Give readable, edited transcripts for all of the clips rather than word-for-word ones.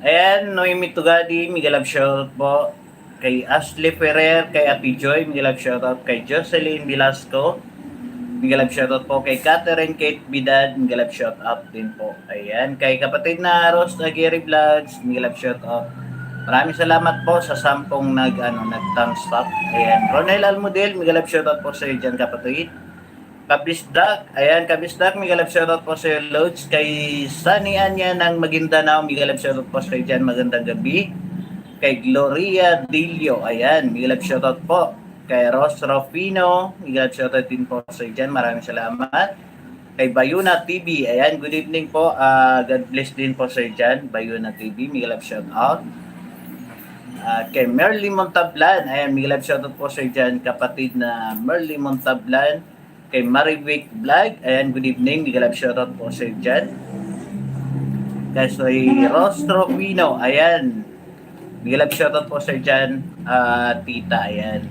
Ayan, Noemi Tugadi, Miguel Love shoutout po. Kay Ashley Ferrer, kay Ate Joy, Miguel Love shoutout. Kay Jocelyn Velasco, Miguel Love shoutout po. Kay Catherine Kate Bidad, Miguel Love shoutout din po. Ayan, kay kapatid na Rose Aguirre Vlogs, Miguel Love shoutout. Maraming salamat po sa 10 nag-thumbs up. Ayan, Ronel Almudel, Miguel Love shoutout po sa iyo dyan kapatid. Kabisdak, ayan, Kabisdak, Miguel Love shoutout po sa iyo, Loads. Kay Sunny Anya ng Maguindanao, Miguel Love shoutout po sa iyo dyan, magandang gabi. Kay Gloria Dilio, ayan, Miguel Love shoutout po. Kay Ross Rufino, Miguel Love shoutout din po sa iyo dyan, maraming salamat. Kay Bayuna TV, ayan, good evening po, God bless din po sa iyo dyan, Bayuna TV, Miguel Love shoutout. Kay Merly Montablan, ayan, Miguel Love shoutout po sa iyo dyan, kapatid na Merly Montablan. Kay Marivic Vlog, ayan, good evening, Miguel Love shoutout po sa iyo dyan. Kay Ross Rufino, ayan, Miguel Love shoutout po sa iyo dyan, tita, ayan.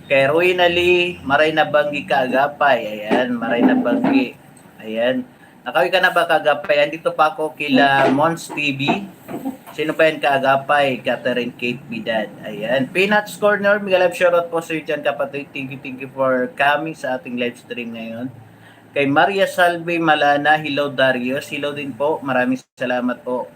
Kay Ruin Ali, Maray na Banggi Kaagapay, ayan, Maray na Banggi, ayan. Nakawi ka na ba Kaagapay? Andito pa ako kila Mons TV. Sino pa yan Kaagapay? Catherine Kate Bidad, ayan. Peanuts Corner, Miguel Love shoutout po sa iyo dyan kapatid. Thank you for coming sa ating live stream ngayon. Kay Maria Salve Malana, hello Darius, hello din po, maraming salamat po.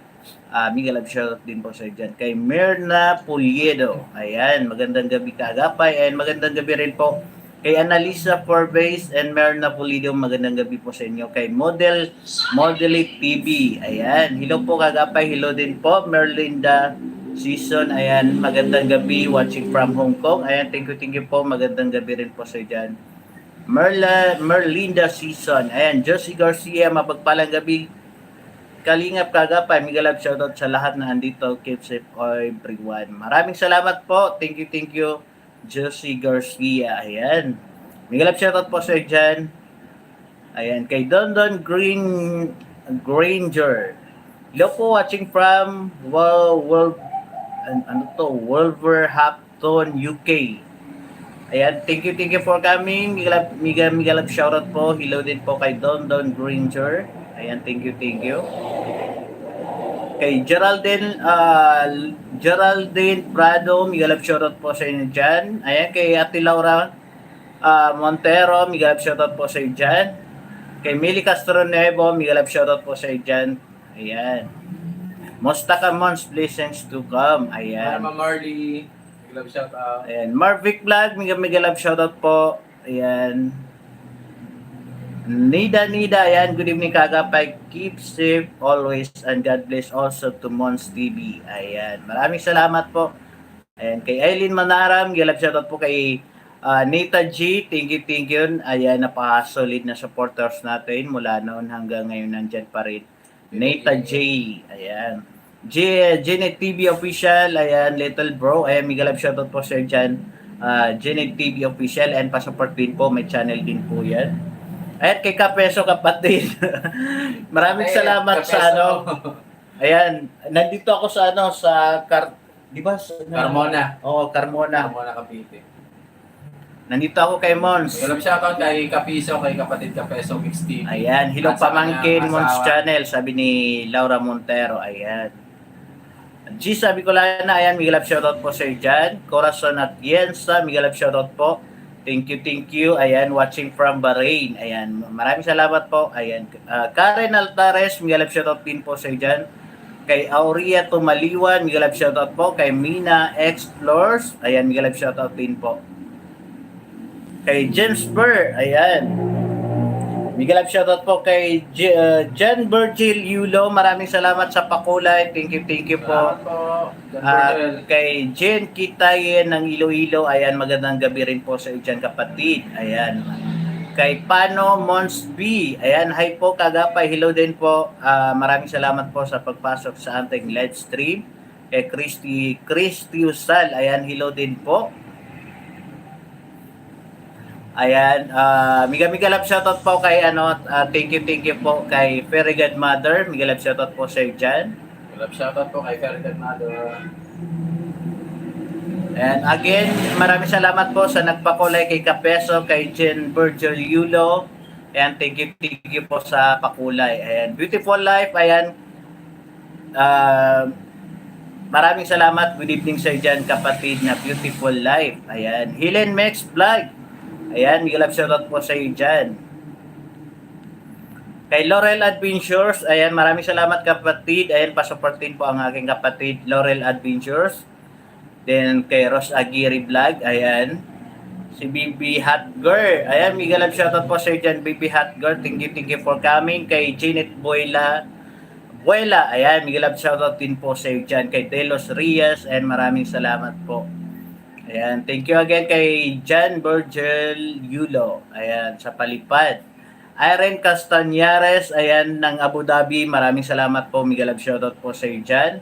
Miguel Love shoutout din po sa iyo dyan. Kay Mirna Puliedo, ayan, magandang gabi Kaagapay, ayan, magandang gabi rin po. Kay Annalisa Forbase and Mirna Pulido, magandang gabi po sa inyo. Kay Modelit TV, ayan, hello po Kaagapay, hello din po. Merlinda Season, ayan, magandang gabi, watching from Hong Kong, ayan, thank you po, magandang gabi rin po sa iyo dyan. Merlinda Season, ayan, Josie Garcia, mapagpalang gabi Kalingap Kaagapay, Miguel Love shoutout sa lahat na andito. Keep safe everyone. Maraming salamat po. Thank you. Josie Garcia. Ayan. Miguel Love shoutout po sa dyan. Ayan. Kay Dondon Granger. Hello po, watching from Wolverhampton, UK. Ayan. Thank you for coming. Miguel Love shoutout po. Hello din po kay Dondon Granger. Ayan, thank you. Kay Geraldine Prado, Miguel Love shoutout po sa inyo dyan. Ayan, kay Ate Laura Montero, Miguel Love shoutout po sa inyo dyan. Kay Mili Castronevo, Miguel Love shoutout po sa inyo dyan. Ayan. Musta ka, Mons? Blessings to come. Ayan. Mama Marley, Miguel Love shoutout. Ayan. Marvic Vlog, Miguel Love shoutout po. Ayan. Nida, ayan, good evening Kaagapay, keep safe always and God bless also to Mons TV, ayan, maraming salamat po. Ayan, kay Eileen Manaram, Miguel Love shoutout po kay Nita G, thank you, ayan, napaka-solid na supporters natin mula noon hanggang ngayon nandyan pa rin. Nita J, ayan. Janet TV Official, ayan, little bro, ayan, Miguel Love shoutout po sir dyan. Janet TV Official, and pa-support din po, may channel din po yan. Ayan, kay Kapeso kapatid. Maraming salamat Kapeso. sa Ayan, nandito ako sa di ba? Carmona. Oo, Carmona. Carmona, Cavite. Nandito ako kay Mons. Miguel Love shoutout kay Kapiso, kay kapatid Kapeso Mix TV. Ayan, hello At sa pamangkin kanyang Mons asawa. Channel, sabi ni Laura Montero. Ayan. G, sabi ko lang na, ayan, Miguel Love shoutout po sa dyan. Corazon at Yensa, Miguel Love shoutout po. Thank you. Ayan, watching from Bahrain. Ayan, maraming salamat po. Ayan, Karen Altares, Miguel Love shoutout din po sa dyan. Kay Aurea Tumaliwan, Miguel Love shoutout po. Kay Mina Explores, ayan, Miguel Love shoutout din po. Kay James Burr, ayan. Miguel Love shoutout po kay John Virgil Yulo, maraming salamat sa pakulay. Thank you po. Kay Jen Kitayen ng Iloilo, ayan, magandang gabi rin po sa dyan kapatid. Ayan. Kay Pano Mons B, ayan, hi po Kaagapay, hello din po. Maraming salamat po sa pagpasok sa ating live stream. Kay Christy Usal, ayan, hello din po. Ayan, Miguel Love shoutout po kay thank you po kay Very Good Mother. Miguel Love shoutout po sa iyo dyan. Miguel Love shoutout po kay Very Good Mother. And again, maraming salamat po sa nagpakulay kay Kapeso, kay Jen Virgil Yulo. Ayan, thank you po sa pakulay. Ayan, Beautiful Life, ayan. maraming salamat. Good evening sa dyan, kapatid na Beautiful Life. Ayan. Helen Mex Vlog. Ayan, Miguel Love shoutout po sa iyo dyan. Kay Laurel Adventures. Ayan, maraming salamat kapatid. Ayan, pasuportin po ang aking kapatid, Laurel Adventures. Then kay Ros Aguirre Vlog. Ayan. Si Bibi Hotgirl. Ayan, Miguel Love shoutout po sa iyo dyan, Bibi Hotgirl. Thank you for coming. Kay Janet Buela, ayan, Miguel Love shoutout din po sa iyo dyan. Kay Delos Rias, ayan, maraming salamat po. Ayan, thank you again kay John Virgil Yulo, ayan, sa Palipad. Irene Castañares, ayan, ng Abu Dhabi, maraming salamat po, Miguel Love shoutout po sa iyo dyan.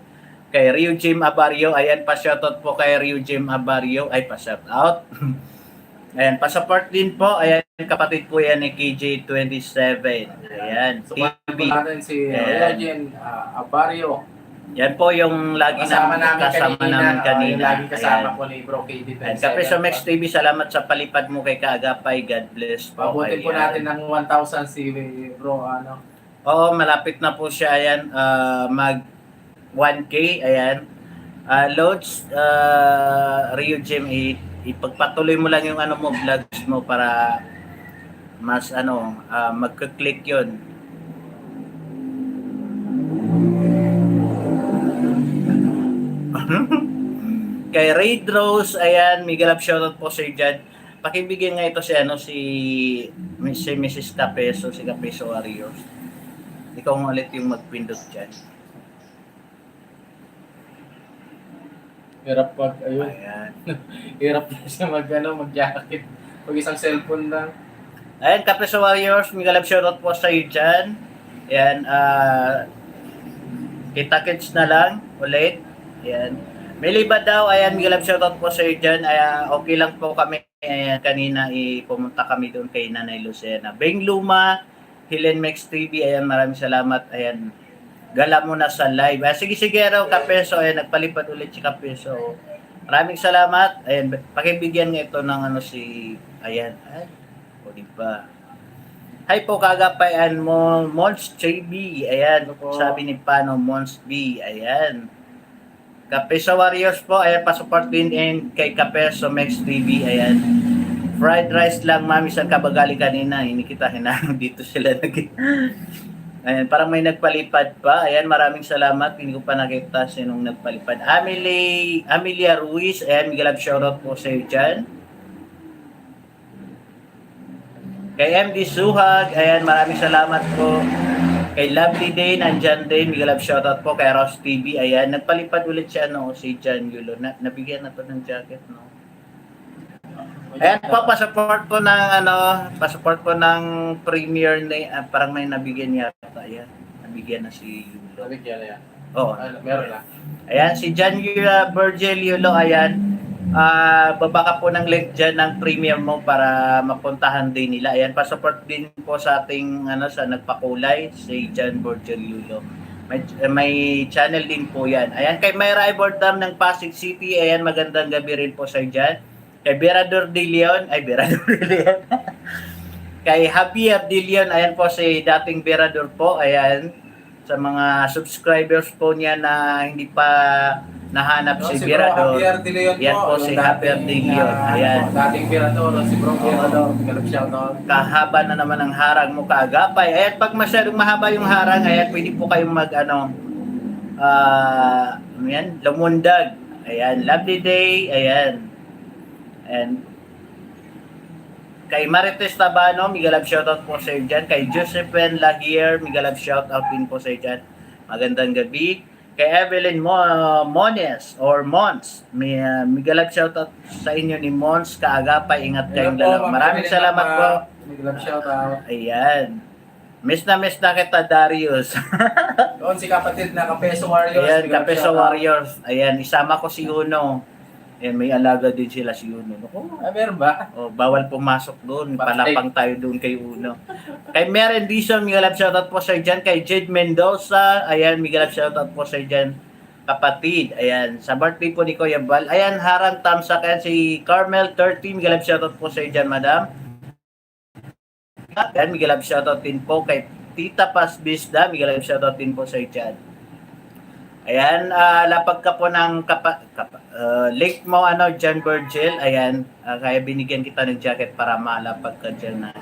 Kay Rio Jim Abario, ayan, pa-shoutout po kay Rio Jim Abario, ay, pa-shoutout. Ayan, pa-support din po, ayan, kapatid po yan ni KJ27, ayan, Support po TV. natin si Eugene Abario. Yan po yung lagi Kasama namin namin kanina. Lagi kasama Ayan. po ni Bro KD27. Ayan. Kape sa Max TV, salamat sa palipad mo kay Kaagapay. God bless po. Pabutin po natin ng 1,000 si Bro, ano. Oo, malapit na po siya. Ayan, mag 1K. Ayan. Loads, Rio Jim, ipagpatuloy mo lang yung ano mo, vlogs mo para mas magka-click yun. Kay Raid Rose, ayan, Miguel Love shoutout po sa dyan. Pakibigyan nga ito si Mrs. Capeso, si Capeso Warriors. Ikaw nga ulit yung magpindot dyan. Hirap pag, ayun. Ayan. Hirap na siya mag-jacket. Pag isang cellphone lang. Ayan, Capeso Warriors, Miguel Love shoutout po sa dyan. Ayan, kita-kits na lang ulit. Ayan. May liba daw, ayan, Miguel Love shoutout po sa iyo dyan. Ayan, okay lang po kami. Ayan, kanina pumunta kami doon kay Nanay Lucena. Beng Luma, Helen Mex TV, ayan, maraming salamat. Ayan, gala mo na sa live. Sige raw, Kapeso. Ayan, nagpalipad ulit si Kapeso. Maraming salamat. Ayan, pakibigyan nga ito ng ayan, o diba? Hi po, Kagapayan mo, Mons JB. Ayan, sabi ni Pano, Mons B. Ayan. Kapeso Warriors po, ayan, pa-support din kay Kapeso Max TV, ayan. Fried rice lang, mami, saan ka ba galing kanina? Hindi kita hinanong dito sila ayan, parang may nagpalipad pa, ayan, maraming salamat, hindi ko pa nakita sinong nagpalipad. Amelia Ruiz, ayan, Miguel Love shoutout po sa iyo dyan. Kay MD Suhag, ayan, maraming salamat po. Kay Lovely Day, nandyan din, Miguel Love shoutout po. Kay Ross TV, ayan, nagpalipad ulit siya, si John Yulo. Nabigyan na to ng jacket, no? Ayan po, pa-support ko ng premiere na, parang may nabigyan yata, ayan. Nabigyan na si Yulo. Nabigyan na yan. Oo. Meron na. Ayan, si John Virgil Yulo, ayan. Baba ka po ng link dyan ng premium mo para mapuntahan din nila. Ayan, pa-support din po sa ating sa nagpakulay, si John Virgil Yulo. May channel din po yan. Ayan, kay Mayra Ibordam ng Pasig City. Ayan, magandang gabi rin po sa dyan. Kay Berador de Leon. Kay Javier de Leon. Ayan po si dating Berador po. Ayan, sa mga subscribers po niya na hindi pa nahanap si Berador. Yan po si Javier de Leon. Ayan. Dating Berador, si Bro Berador. Miguel Love shoutout. Kahaba na naman ang harang mo, Kaagapay. Ayan, pag masyadong mahaba yung harang, ayan, pwede po kayong lumundag. Ayan, lovely day. Ayan. And kay Marites Tabano, Miguel Love shoutout po sa iyo dyan. Kay Josephine Lagier, Miguel Love shoutout din po sa iyo dyan. Magandang gabi. Kay Evelyn Mones or Mons, Miguel Love shoutout sa inyo ni Mons. Kaagapay, ingat kayong dalawa. Maraming salamat po. Miguel Love shoutout. Ayan. Miss na kita, Darius. Doon si kapatid na Kapeso Warriors. Ayan, Miguel Love Kapeso shoutout. Warriors. Ayan, isama ko si Uno. Ayan, may alaga din sila si Uno. Meron ba? Bawal pumasok doon. Palapang tayo doon kay Uno. Kay Maren Dizon, Miguel Love shoutout po sa dyan. Kay Jade Mendoza, ayan, Miguel Love shoutout po sa dyan. Kapatid, ayan. Sa birthday po ni Kuya Bal. Ayan, harang tamsak. Ayan, si Carmel 30, Miguel Love shoutout po sa dyan, madam. Ayan, Miguel Love shoutout din po kay Tita Paz Bisda, Miguel Love shoutout din po sa dyan. Ayan, lapag ka po ng link mo, John Virgil. Ayan, kaya binigyan kita ng jacket para malapag ka dyan na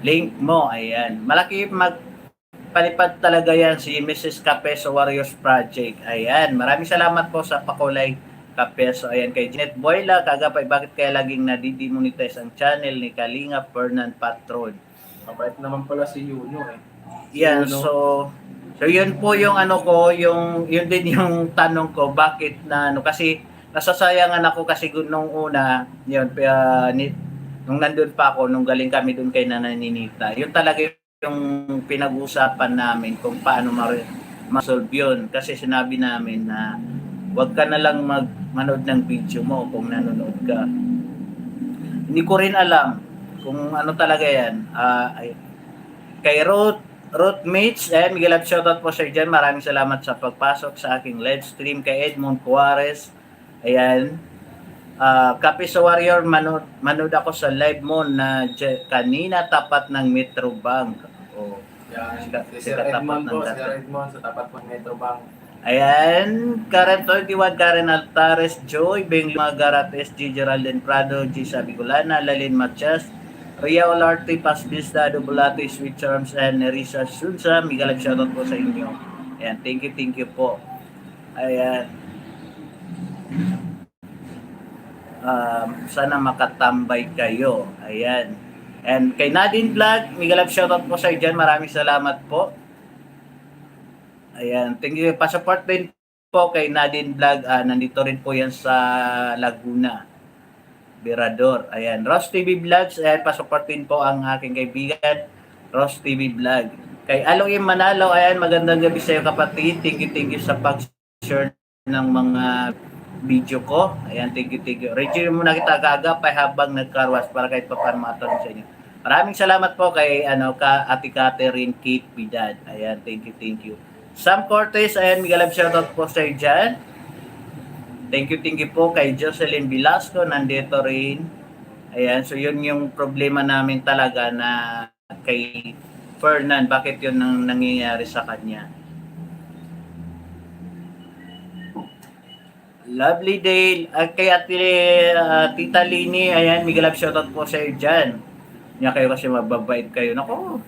link mo. Ayan, malaki magpalipad talaga yan si Mrs. Capeso Warriors Project. Ayan, maraming salamat po sa pakulay Capeso. Ayan, kay Jeanette Boyla, kagapay, bakit kaya laging nadidemonetize ang channel ni Kalinga Fernan Patron? Mabait naman pala si Yuno eh. Yan, so yun po yung yun din yung tanong ko, bakit kasi nasasayangan ako kasi nung una, yun, nung nandun pa ako, nung galing kami dun kay Nanay Ninita, yun talaga yung pinag-usapan namin kung paano ma-solve yun. Kasi sinabi namin na wag ka na lang manood ng video mo kung nanonood ka. Hindi ko rin alam kung ano talaga yan. Kay Ruth Mates, Miguel Ab, shoutout po sir dyan. Maraming salamat sa pagpasok sa aking live stream. Kay Edmond Juarez, ayan. Capiso Warrior, manood ako sa live mo na kanina tapat ng Metro Bank. Oh, yan, si Sir Edmond po, Sir Edmond sa tapat ng Metro Bank. Ayan, Karen 21, Karen Altares, Joy, Beng Magarat, SG Geraldine Prado, G. Sabigulana, Lalin Matias, Ria Olarte, Pasbista, Dubulate, Sweet Charms, and Nerissa Sunsa. Miguel, shoutout po sa inyo. Ayan, thank you po. Ayan. Sana makatambay kayo. Ayan. And kay Nadine Vlog, Miguel, shoutout po sa inyo. Maraming salamat po. Ayan, thank you. Pa-support din po kay Nadine Vlog. Nandito rin po yan sa Laguna. Berador. Ayan, Ross TV Vlogs. Ayan, pasuportin po ang aking kaibigan, Ross TV Vlog. Kay Aloy Manalo, ayan, magandang gabi sa iyo kapatid. Thank you sa pag-share ng mga video ko. Ayan, thank you. Reggie muna kita kagapay habang nagkarwas para kahit pa paano matanong sa inyo. Maraming salamat po kay Ate Catherine Kate Bidad. Ayan, thank you. Sam Cortez, ayan, Miguel Ab, shoutout po sa iyo dyan. Thank you po kay Jocelyn Velasco, nandito rin. Ayan, so yun yung problema namin talaga na kay Fernan, bakit yun nangyayari sa kanya. Lovely day, kay Tita Lini, ayan, Miguel Ab, shoutout po sa iyo dyan. Niya kayo kasi mababait kayo. Nako,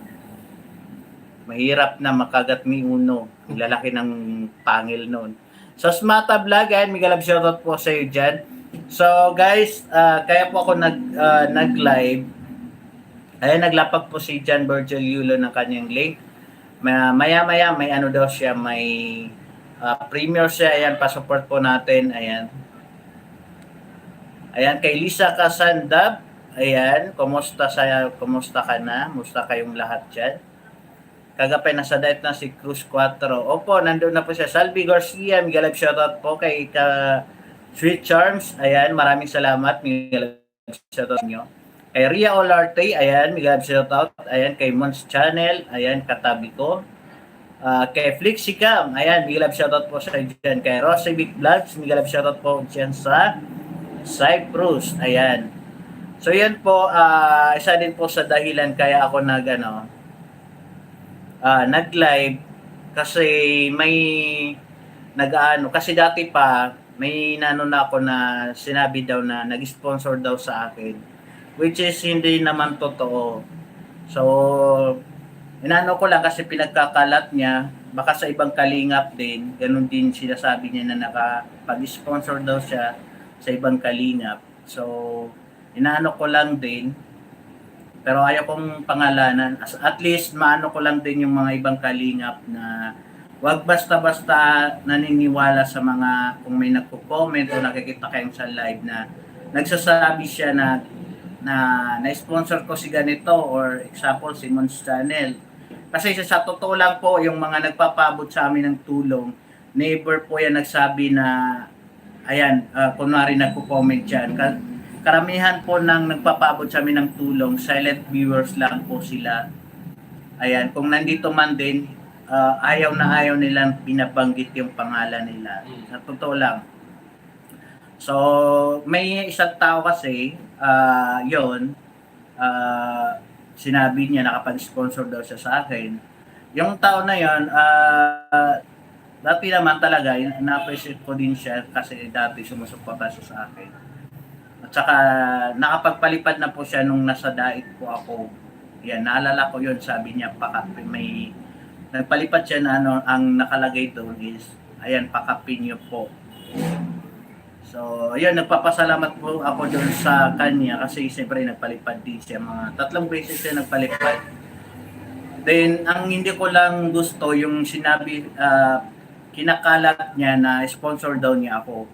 mahirap na makagat mi uno. Ang lalaki ng pangil noon. So, Smata Vlog, ayan, Miguel Ab, shoutout po sa iyo dyan. So, guys, kaya po ako nag-live. Ayan, naglapag po si John Virgil Yulo ng kanyang link. Maya-maya, may daw siya, may premiere siya. Ayan, pa-support po natin. Ayan. Ayan, kay Lisa Kasandab. Ayan, kumusta ka na? Kumusta kayong lahat dyan? Kagapay nasa diet na si Cruz 4. Opo, nandun na po siya. Salvi Garcia, Miguel Ab, shoutout po kay Sweet Charms. Ayan, maraming salamat. Miguel Ab, shoutout nyo. Kay Ria Olarte, ayan, Miguel Ab, shoutout. Ayan, kay Mons Channel, ayan, katabi ko. Kay Flixicam, ayan, Miguel Ab, shoutout po sa dyan. Kay Rosevic Vlogs, Miguel Ab, shoutout po dyan sa Cyprus. Ayan. So, yan po, isa din po sa dahilan kaya ako nag-live kasi may kasi dati pa may na ako na sinabi daw na nag-sponsor daw sa akin, which is hindi naman totoo. So ko lang kasi pinagkakalat niya, baka sa ibang kalingap din ganun din sinasabi niya na nakapag-sponsor daw siya sa ibang kalingap. So ko lang din, pero ayaw kong pangalanan. At least maano ko lang din yung mga ibang kalingap na wag basta-basta naniniwala sa mga, kung may nagko-comment o nakikita kayong sa live na nagsasabi siya na sponsor ko si ganito, or example si Mons Channel. Kasi sa totoo lang po, yung mga nagpapabot sa amin ng tulong, never po yan nagsabi na ayan, kunwari nagko-comment yan. Karamihan po ng nagpapabot sa amin ng tulong, silent viewers lang po sila. Ayan, kung nandito man din, ayaw nilang binabanggit yung pangalan nila. Sa totoo lang. So, may isang tao kasi, sinabi niya nakapag-sponsor daw siya sa akin. Yung tao na yon, Dati naman talaga, na-appreciate ko din siya kasi dati sumusuporta siya sa akin. At saka nakapagpalipad na po siya nung nasa diet po ako. Yan, naalala ko yun, sabi niya, may nagpalipad siya na ano, ang nakalagay doon is, ayan, pakapin niyo po. So, ayun, nagpapasalamat po ako doon sa kanya kasi siyempre nagpalipad din siya. Mga 3 beses siya nagpalipad. Then, ang hindi ko lang gusto yung sinabi, kinakalat niya na sponsor daw niya ako.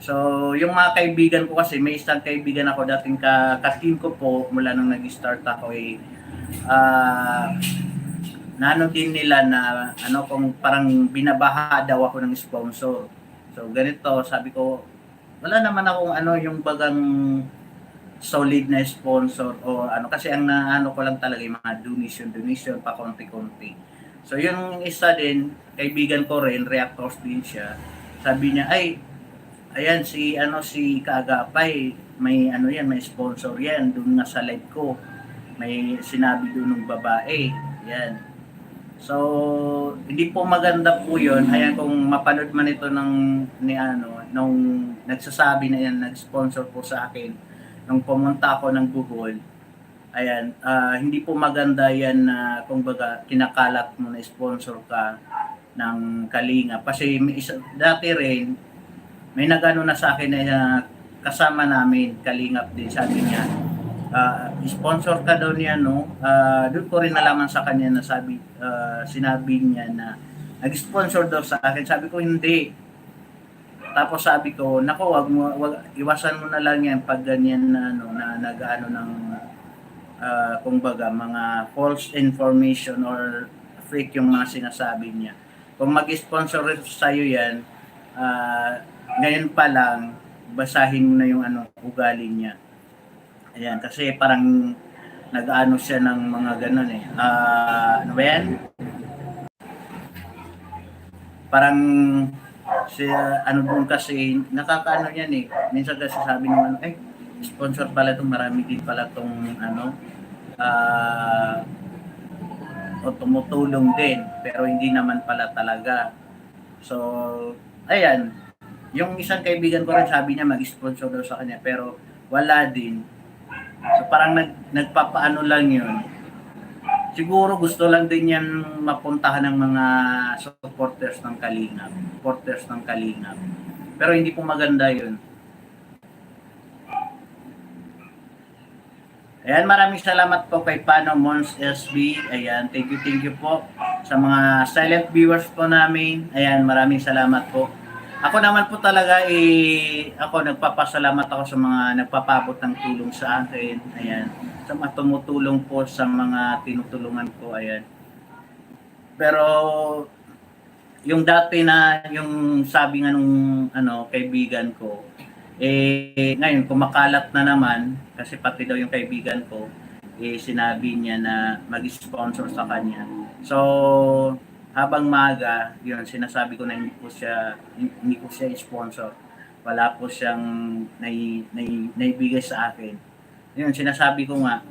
So, yung mga kaibigan ko kasi, may isang kaibigan ako dating ka-team ko po mula nung nag-start ako naano din nila na ano kung parang binabaha daw ako ng sponsor. So, ganito, sabi ko, wala naman akong ano yung bagang solid na sponsor o ano kasi ang naano ko lang talaga yung mga donation pa konti-konti. So yung isa din, kaibigan ko rin, reactors din siya. Sabi niya, ay ayan si Kaagapay, may ano yan, may sponsor yan doon nga sa live ko. May sinabi doon ng babae. Yan. So, hindi po maganda po 'yon. Ayan kung mapanood man ito nung nagsasabi na yan, nag-sponsor po sa akin nung pumunta ako ng Google. Ayan, hindi po maganda yan na kumbaga kinakalat mo na sponsor ka ng Kalinga. Kasi dati rin may nagano na sa akin na kasama namin Kalingap din, sabi niya sponsor ka daw niya, no? Doon ko rin nalaman sa kanya na sinabi niya na nag-sponsor daw sa akin. Sabi ko hindi. Tapos sabi ko, nako, iwasan mo na lang yan pag ganyan na nag-ano ng kumbaga mga false information or fake yung mga sinasabi niya. Kung mag-sponsor sa iyo yan, ngayon pa lang basahin mo na yung ugali niya. Ayan, kasi parang nag-ano siya ng mga ganun ano ba yan? Parang siya, doon kasi, nakakaano yan minsan kasi sabi naman, sponsor pala itong, marami din pala itong, o tumutulong din, pero hindi naman pala talaga. So, ayan, yung isang kaibigan ko rin sabi niya mag-sponsor daw sa kanya, pero wala din. So parang nagpapaano lang yun. Siguro gusto lang din yan mapuntahan ng mga supporters ng Kalingap. Pero hindi po maganda yun. Ayan, maraming salamat po kay Pano Mons SB. Ayan, thank you po sa mga silent viewers po namin. Ayan, maraming salamat po. Ako naman po talaga ako nagpapasalamat ako sa mga nagpapabot ng tulong sa akin. Ayan. Sa mga tumutulong po sa mga tinutulungan ko. Ayan. Pero yung dati na yung sabi nga nung kaibigan ko, ngayon kumakalat na naman kasi pati daw yung kaibigan ko sinabi niya na mag-sponsor sa kanya. So habang maaga, yun, sinasabi ko na hindi ko siya sponsor. Wala po siyang naibigay sa akin. Yun, sinasabi ko nga,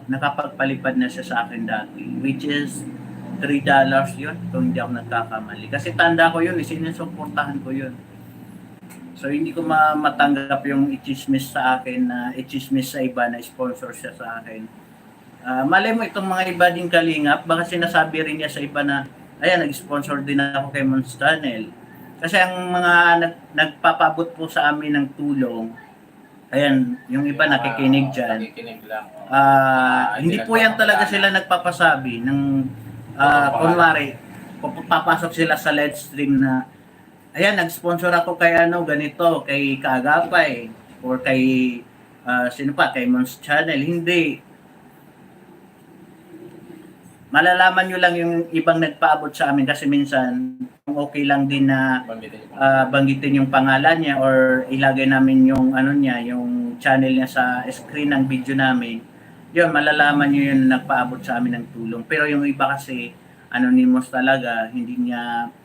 nakapagpalipad na siya sa akin dati, which is $3 yun, kung hindi ako nagkakamali. Kasi tanda ko yun, sinusuportahan ko yun. So, hindi ko matanggap yung i-chismis sa akin na i-chismis sa iba na sponsor siya sa akin. Malay mo itong mga iba din Kalingap, baka sinasabi rin niya sa iba na, ayan, nag-sponsor din ako kay Mons Channel. Kasi ang mga nagpapabot po sa amin ng tulong, ayan, yung iba nakikinig dyan. Hindi po yan talaga sila nagpapasabi ng, kunwari, papasok sila sa live stream na, ayan, nag-sponsor ako kay ganito, kay Kaagapay, or kay, kay Mons Channel. Hindi. Malalaman nyo lang yung ibang nagpaabot sa amin kasi minsan okay lang din na banggitin yung pangalan niya or ilagay namin yung yung channel niya sa screen ng video namin. Yun, malalaman nyo yung nagpaabot sa amin ng tulong. Pero yung iba kasi anonymous talaga,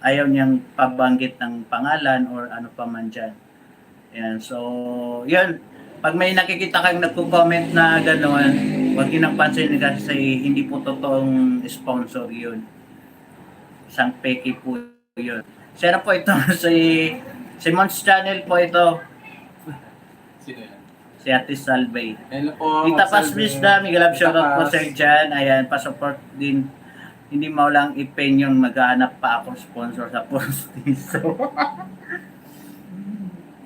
ayaw niyang pabanggit ng pangalan or ano pa man dyan. Yan, so yun. Pag may nakikita kang nagko-comment na gano'n, huwag yun ang pansin kasi hindi po totoong sponsor yun. Isang peke po yun. Sino po ito? Si Mons Channel po ito. Sino yan? Si Ate Salve. Hello po. Tita Marcel Pasmis Be. na, Miguel Ab, Tita shoutout po Pas. sa inyo dyan. Ayan, pasupport din. Hindi mo lang ipen yung maghanap pa ako sponsor sa Postizo.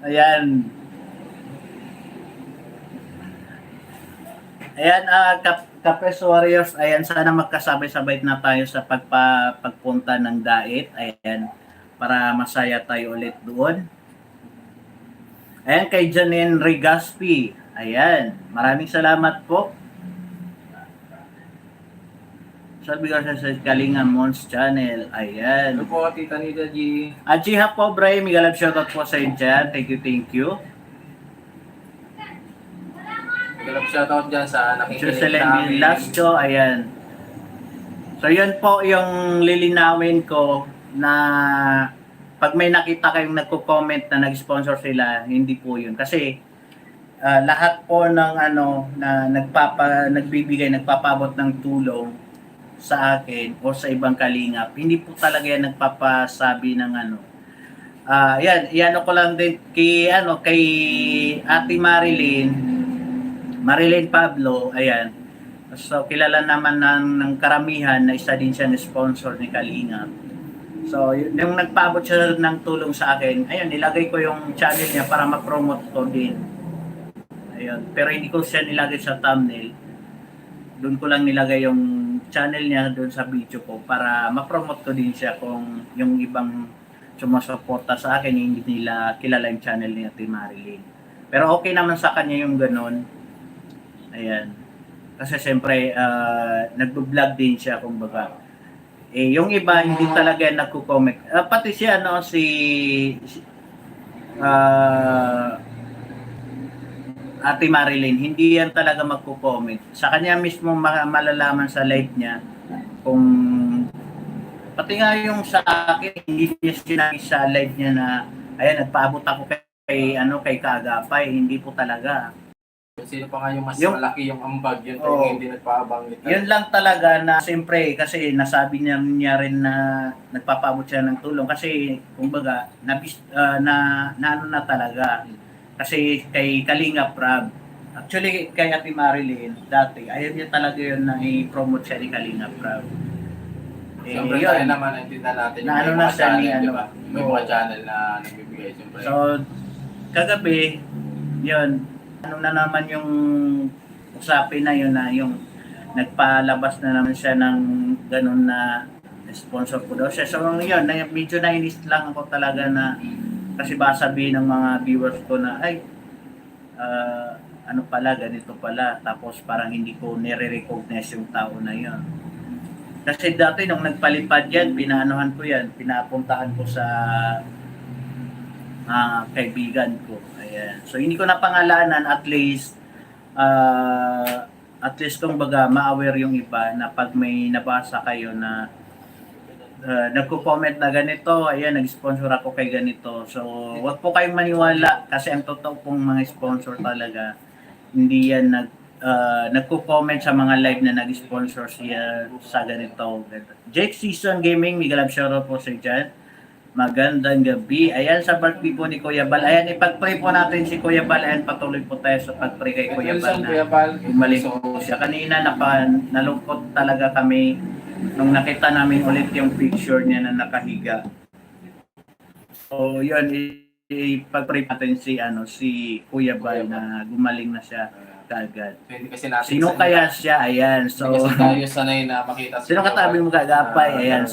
Ayan. Ayan, Kapes Warriors, ayan, sana magkasabay-sabay na tayo sa pagpunta ng Dait. Ayan, para masaya tayo ulit doon. Ayan, kay Janine Regaspi. Ayan, maraming salamat po. Sabi ko sa Kalinga Mons Channel. Ayan. Hello po, Tita Nida G. Ajiha po, Bray. Miguel Ab, shoutout po sa inyo dyan. Thank you, thank you. Galap shoutout dyan sa nakikinig Jocelyn sa amin. Velasco, ayan. So, yun po yung lilinawin ko na pag may nakita kayong nagko-comment na nag-sponsor sila, hindi po yun. Kasi lahat po ng na nagpapabot ng tulong sa akin o sa ibang kalingap, hindi po talaga yan nagpapasabi ng yan ko lang din kay Ate Marilyn Pablo, ayan. So kilala naman ng karamihan na isa din siya na sponsor ni Kalingap. So yung nagpaabot siya ng tulong sa akin, ayun, nilagay ko yung channel niya para ma-promote ko din. Ayun, pero hindi ko siya nilagay sa thumbnail. Doon ko lang nilagay yung channel niya doon sa video ko para ma-promote ko din siya kung yung ibang sumusuporta sa akin hindi nila kilala yung channel ni Ate Marilyn. Pero okay naman sa kanya yung ganun. Ayan. Kasi siyempre nagbo-vlog din siya kumbaga. Yung iba hindi talaga nagko-comment. Pati siya Ate Marilyn, hindi yan talaga magko-comment. Sa kanya mismo malalaman sa live niya kung pati nga yung sa akin, hindi niya sinabi sa live niya na ayan, nagpaabot ako kay Kaagapay, hindi po talaga. Sino pa nga yung mas malaki yung ambag, yun Oo. hindi nagpaabang nito. Yun lang talaga na siyempre kasi nasabi niya rin na nagpapaabot siya ng tulong kasi kumbaga na talaga. Kasi kay Kalinga Prab, actually kay Ate Marilyn, dati, ayaw niya talaga yun na i-promote siya ni Kalinga Prab. Siyempre tayo naman, naintindihan natin Na yung na mga siya ni channel, di ba? May Oo. mga channel na nagbibigay, siyempre. So, kagabi, yun, na naman yung usapin na yun na yung nagpalabas na naman siya ng ganun na sponsor ko daw siya. So, yun, medyo nainis lang ako talaga na kasi baka sabihin ng mga viewers ko na ay ano pala, ganito pala, tapos parang hindi ko nire-recognize yung tao na yun. Kasi dati nung nagpalipad yan, pinaanuhan ko yan, pinapuntahan ko sa kaibigan ko. Ayan. So hindi ko na pangalanan, at least kumbaga ma-aware yung iba na pag may nabasa kayo na nagko-comment na ganito, ayan, nag-sponsor ako kay ganito. So, wag po kayong maniwala kasi ang totoo pong mga sponsor talaga, hindi yan nagko-comment sa mga live na nag-sponsor siya sa ganito. Jake Season Gaming, Miguel Ab, shoutout po sa dyan. Magandang gabi. Ayan, sa birthday po ni Kuya Bal. Ayan, ipag-pray po natin si Kuya Bal. Ayan, patuloy po tayo sa pag-pray kay Kuya Bal na gumaling po siya. Kanina nalungkot talaga kami nung nakita namin ulit yung picture niya na nakahiga. So, yun, ipag-pray natin si Kuya Bal na gumaling na siya kaagad. So, hindi kasi natin Sino kaya siya? Ayan, so... Hindi kasi tayo sanay na makita. Sino katabi mo Kaagapay? Ayan,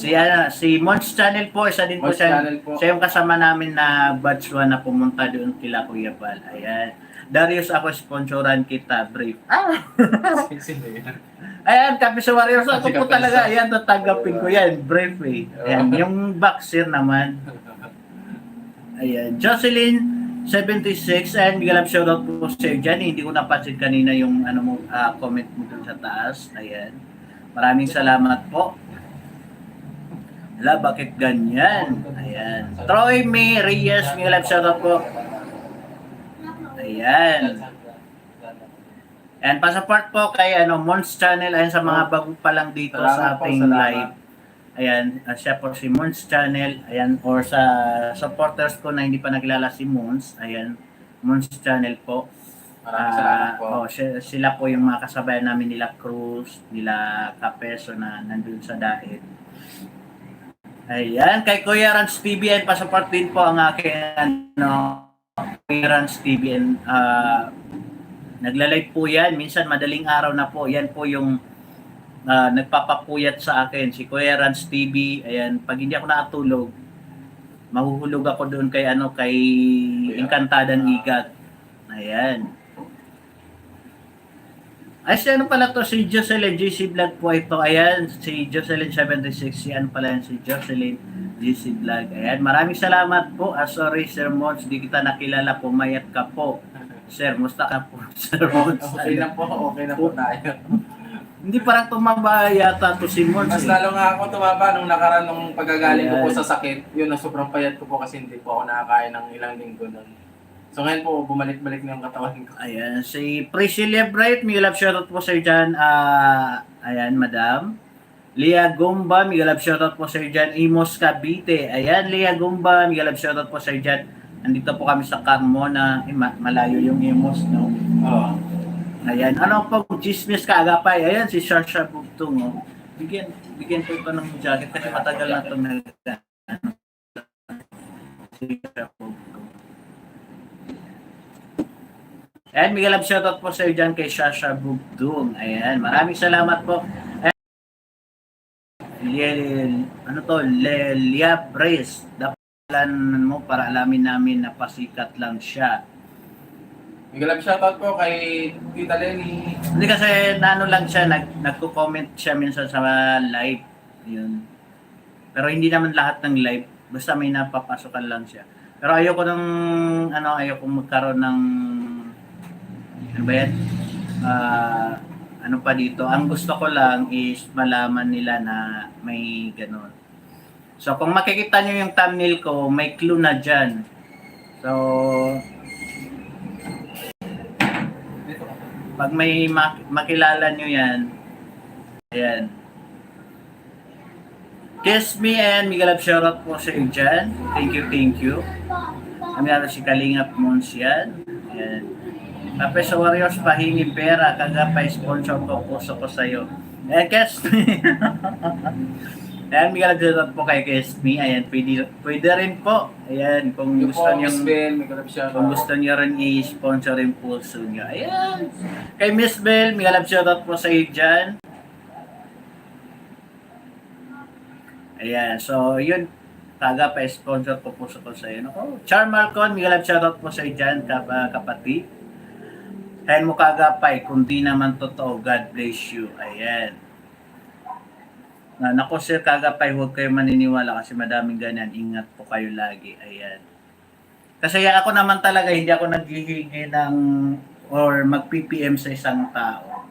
si Mons Channel po, isa din po Mons siya. Channel po. Siya yung kasama namin na batch 1 na pumunta doon kila Kuya Bal. Ayan. Darius, ako sponsoran kita, brief. Sino yan? Ayan, Kape sa Warriors. Ako po Kape talaga, sa- ayan, tatanggapin ko yan. Brief eh. Ayan, yung boxer naman. Ayan, Jocelyn 76, and Miguel Ab, shoutout po sa iyo dyan. Hindi ko napansin kanina yung comment mo dun sa taas. Ayan. Maraming salamat po. Wala, bakit ganyan? Ayan. Troy May Reyes, Miguel Ab, shoutout po. Ayan. And pa-support po kay Mons Channel, ayan, sa mga bago pa lang dito sa Salamat po, ating salamat. live. Ayan, siya po si Moons Channel. Ayan, or sa supporters ko na hindi pa nakilala si Moons. Ayan, Moons Channel po. Maraming salamat po. Sila po yung mga kasabayan namin nila Cruz, nila Capeso na nandun sa Daet. Ayan, kay Kuya Rans TVN, pasupport din po ang aking Kuya Rans TVN. Nagla-live po yan, minsan madaling araw na po. Yan po yung nagpapapuyat sa akin, si Kuya Rans TV. Ayan, pag hindi ako nakatulog, mahuhulog ako doon kay kay Encantadang Igat. Ayan. Ay, si pala to, si Jocelyn GC Vlog po ito. Ayan, si Jocelyn 76, yan pala yan, si Jocelyn GC Vlog. Ayan, maraming salamat po. Sorry, Sir Mons, di kita nakilala, pumayat ka po. Sir, musta ka po, Sir Mons? Okay na po tayo. Hindi parang tumaba yata to si Mons. Mas lalo nga ako tumaba nung nakaraan nung pagkagaling ko po sa sakit. Yun, sobrang payat ko po kasi hindi po ako nakakain ng ilang linggo nun. So ngayon po, bumalik-balik na yung katawan ko. Ayan, si Priscilla Bright, may love shoutout po sir dyan. Ayan, madam. Lia Gumba, may love shoutout po sir dyan. Imos Cavite. Ayan, Lia Gumba, may love shoutout po sir dyan. Nandito po kami sa Carmona. Malayo yung Imos, no? Oo. Ayan, ano po, chismis kaagapay. Ayan, si Shasha Bugtong, oh. Bigyan po ito ng jacket kasi matagal na ito si Shasha Bugtong. Ayan, Miguel Love shoutout po sa iyo dyan kay Shasha Bugdung. Ayan, maraming salamat po. Lelia Brace. Dapalan mo para alamin namin na pasikat lang siya. Miguel Love shoutout po kay Tita Lenny. Hindi kasi lang siya, nagko-comment siya minsan sa live. Yun. Pero hindi naman lahat ng live. Basta may napapasokan lang siya. Pero ayoko magkaroon ng ano ba yan? Ano pa dito? Ang gusto ko lang is malaman nila na may ganon. So, kung makikita nyo yung thumbnail ko, may clue na dyan. So, pag may makilala nyo yan, ayan. Kiss me and Miguel Love shoutout po sa iyo dyan. Thank you. Kami natin si Kalingap Mons yan. Ayan. Tapos sa Warriors, pahingi pera, kagapay sponsor ko, puso ko sa'yo. Kiss me. Ayan, Miguel Love po kay Kiss me. Ayan, pwede rin po. Ayan, kung gusto nyo, kung gusto nyo rin i-sponsor yung puso nyo. Ayan. Kay Miss Bell, Miguel Love shoutout po sa iyo dyan. Ayan, so yun. Kagapay sponsor ko, puso ko sa'yo. Char Marcon, Miguel Love shoutout po sa iyo dyan, kapatid. Kaya mo kagapay, kung di naman totoo, God bless you. Ayan. Nako sir, kagapay, huwag kayo maniniwala kasi madaming ganyan. Ingat po kayo lagi. Ayan. Kasi ako naman talaga, hindi ako naghihingi ng or mag-PPM sa isang tao.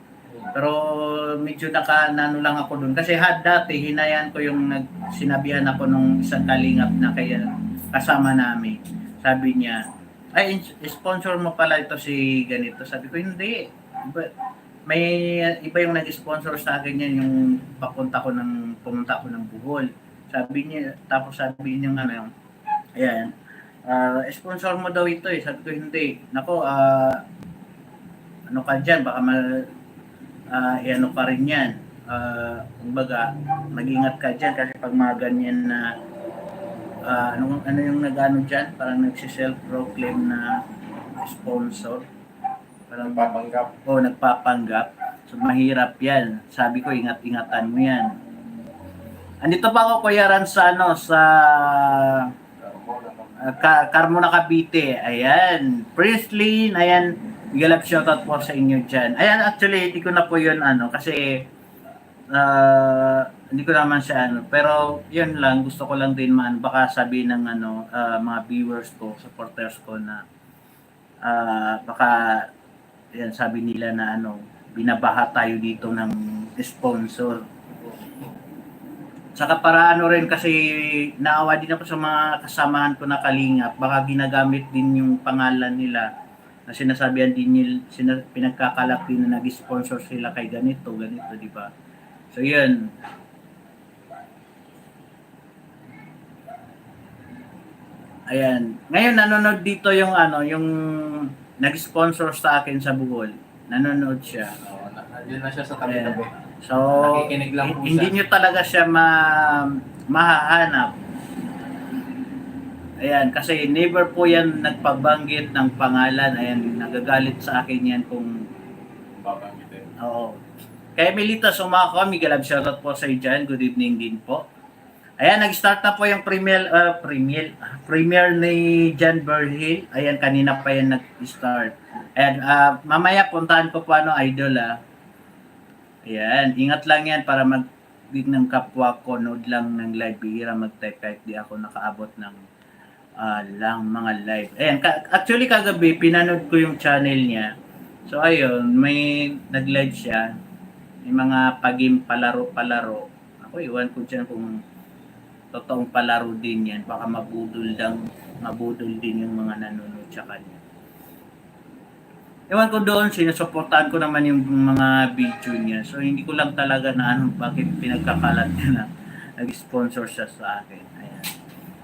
Pero medyo nano lang ako dun. Kasi dati, hinayan ko yung sinabihan ako nung isang kalingap na kaya kasama namin. Sabi niya, ay, sponsor mo pala ito si ganito. Sabi ko, hindi. May iba yung nag-sponsor sa akin yan, yung pumunta ko ng Bohol. Sabi niya, tapos sabi niya ayan, sponsor mo daw ito eh. Sabi ko, hindi. Nako, ano ka dyan, baka ano pa rin yan. Kumbaga, mag-ingat ka dyan kasi pag mga ganyan na ano yung nag-ano dyan, parang nagsi-self-proclaim na sponsor. Parang nagpapanggap. So, mahirap yan. Sabi ko, ingat-ingatan mo yan. Andito pa ako, Kuya Ran, sa Carmona, Cavite. Ayan. Priestley, ayan. Miguel Love shoutout po sa inyo dyan. Ayan, actually, hindi ko na po yun, kasi hindi ko naman siya pero yun lang, gusto ko lang din baka sabihin ng mga viewers ko, supporters ko na baka yan, sabi nila na binabaha tayo dito ng sponsor. Saka para rin kasi naawa din ako sa mga kasamahan ko na kalingap, baka ginagamit din yung pangalan nila na sinasabihan din nila, pinagkakalap din na nag-sponsor sila kay ganito, di ba? So yun. Ayan. Ngayon nanonood dito yung ano, yung nag-sponsor sa akin sa Bohol. Nanonood siya. Oo, nandiyan na siya sa Ayan. tabi-tabi. So, Nakikinig lang po hindi siya. nyo talaga siya mahahanap. Ayan, kasi never po yan nagpabanggit ng pangalan. Ayan, nagagalit sa akin yan kung Babanggitin. oo. Kaya Melita Sumako, Miguel Ab, shoutout po sa iyo dyan. Good evening din po. Ayan, nag-start na po yung premiere ni John Berhill. Ayan, kanina pa yan nag-start. Ayan, mamaya puntahan ko po idol Ayan, ingat lang yan para mag ng kapwa ko, nood lang ng live, bihira mag-type kahit di ako nakaabot ng lang mga live. Ayan, actually kagabi, pinanood ko yung channel niya. So ayun, may nag-live siya. May mga pagim palaro-palaro. Ako, iwan ko dyan kung totoong palaro din yan. Baka mabudol din yung mga nanonood sa kanya. Ewan ko doon, sinusuportahan ko naman yung mga video niya. So hindi ko lang talaga na bakit pinagkakalat niya na nag-sponsor siya sa akin. Ayan.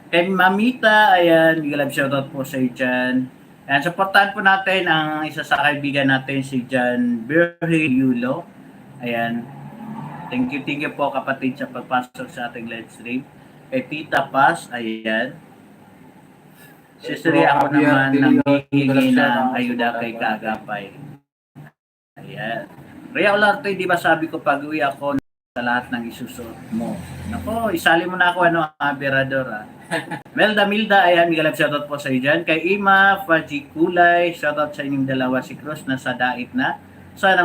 Kay Mamita, ayan, big love shoutout po sa iyo dyan. Ayan, supportahan po natin ang isa sa kaibigan natin, si John Berhe Yulo. Ayan. Thank you po kapatid sa pagpasok sa ating live stream. Kay Tita Paz, ayan. Si Sri ako naman nang hihingi ng ayuda kay Kagapay. Ayan. Ria Olarte, di ba sabi ko pag-uwi ako sa lahat ng isusuot mo? Nako, isali mo na ako, Berador, Melda Milda, ayan, migalab shoutout po sa iyo dyan. Kay Ima, Faji Kulay, shoutout sa inyong dalawa, si Cruz, nasa dait na. Sana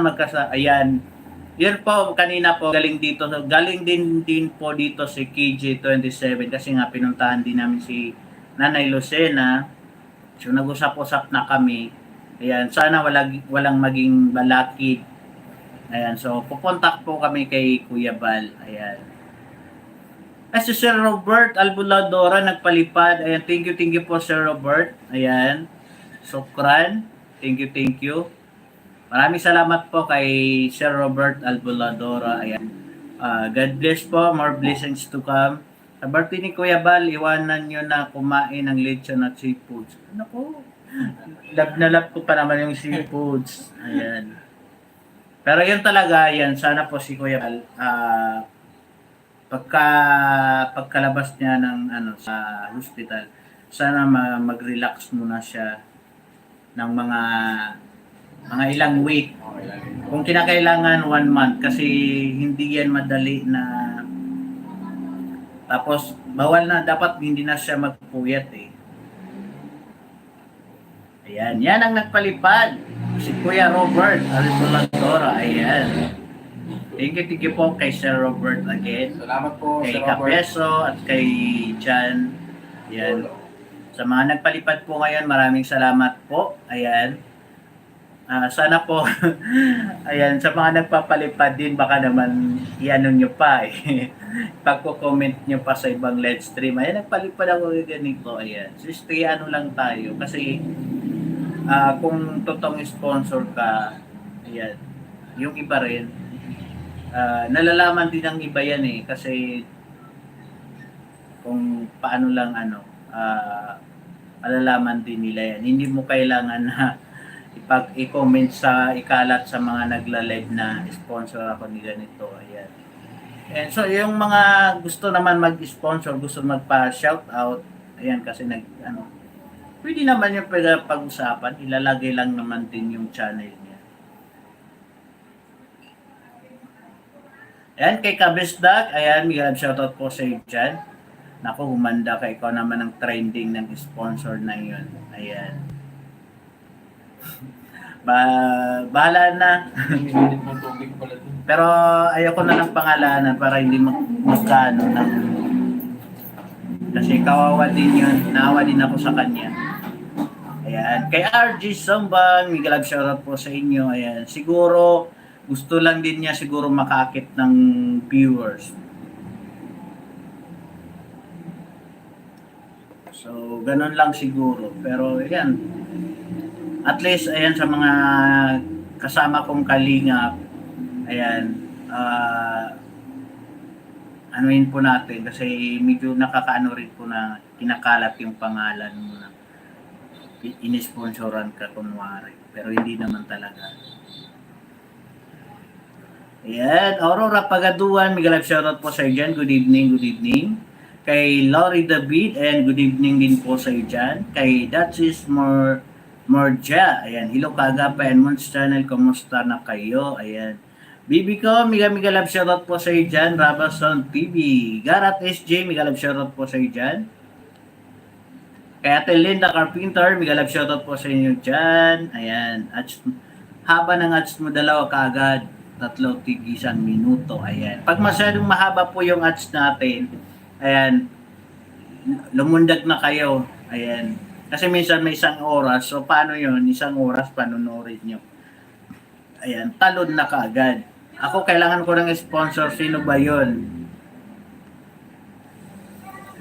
ayan. Yun po, kanina po, galing din po dito si KJ27 kasi nga pinuntahan din namin si Nanay Lucena. So nag-usap-usap na kami. Ayan, sana walang maging balakid. Ayan, so pupunta po kami kay Kuya Bal. Ayan. Si Sir Robert Albuladora nagpalipad. Ayan, thank you po Sir Robert. Ayan. Sukran. Thank you. Maraming salamat po kay Sir Robert Albuladora. Ayan. God bless po. More blessings to come. Sa birthday ni Kuya Bal, iwanan nyo na kumain ng lechon at seafoods. Ano ko? Love na love ko pa naman yung seafoods. Ayan. Pero yun talaga, yan. Sana po si Kuya Bal, pagkalabas niya ng sa hospital, sana mag-relax muna siya ng mga ilang week. Kung kinakailangan 1 month kasi hindi yan madali na tapos bawal na, dapat hindi na siya magpuyat Ayan, yan ang nagpalipad si Kuya Robert Albuladora. Ayan. Thank you po kay Sir Robert again. Salamat po, Kay Sir Robert. Kapeso at kay Jan. Ayan. Sa mga nagpalipad po ngayon, maraming salamat po. Ayan. Sana po, ayan, sa mga nagpapalipad din, baka naman iano nyo pa pagko-comment nyo pa sa ibang live stream. Ayan, nagpalipad ako ganito. Ayan. Stay lang tayo. Kasi, kung totoong sponsor ka, ayan, yung iba rin, nalalaman din ng iba yan kasi kung paano lang malalaman din nila yan. Hindi mo kailangan na i-comment ikalat sa mga nagla-live na sponsor ako ni ganito. Ayan. And so yung mga gusto naman mag-sponsor, gusto magpa-shout out, ayan, kasi pwede naman yung pag-usapan, ilalagay lang naman din yung channel niya. Ayan, kay Kabisdag, ayan, may shoutout po sa iyo dyan. Naku, humanda ka, ikaw naman ang trending ng sponsor na yun. Ayan. Bahala na. Pero ayoko na ng pangalanan para hindi magkano ng kasi kawawa din yun. Naawa din ako sa kanya. Ayan. Kay RG Sambang, Miguel shoutout po sa inyo. Ayan. Siguro gusto lang din niya siguro makaakit ng viewers. So, ganun lang siguro. Pero ayan, at least ayan sa mga kasama kong kalingap, ayan, anuin po natin kasi medyo nakakaano rin po na kinakalat yung pangalan mo na inisponsoran ka kunwari. Pero hindi naman talaga. Ayan, Aurora Pagaduan, Miguel Live shoutout po sa iyo dyan. Good evening, good evening. Kay Laurie David, and good evening din po sa iyo dyan. Kay Datsis Morja, ayan. Hello Kagapa and Mons Channel, kumusta na kayo? Ayan. Bibi ko, Miga Love shoutout po sa iyo dyan. Rabason TV. Garat SJ, Miga Love shoutout po sa iyo dyan. Kay Ate Linda Carpenter, Miga Love shoutout po sa inyo dyan. Ayan. Haba ng ads mo dalawa kaagad. 3 tig 1 minuto. Ayan. Pag masyadong mahaba po yung ads natin, ayan, lumundag na kayo. Ayan. Kasi minsan may 1 oras. So, paano yun? 1 oras panunorin nyo. Ayan. Talon na kaagad. Ako, kailangan ko ng sponsor. Sino ba yun?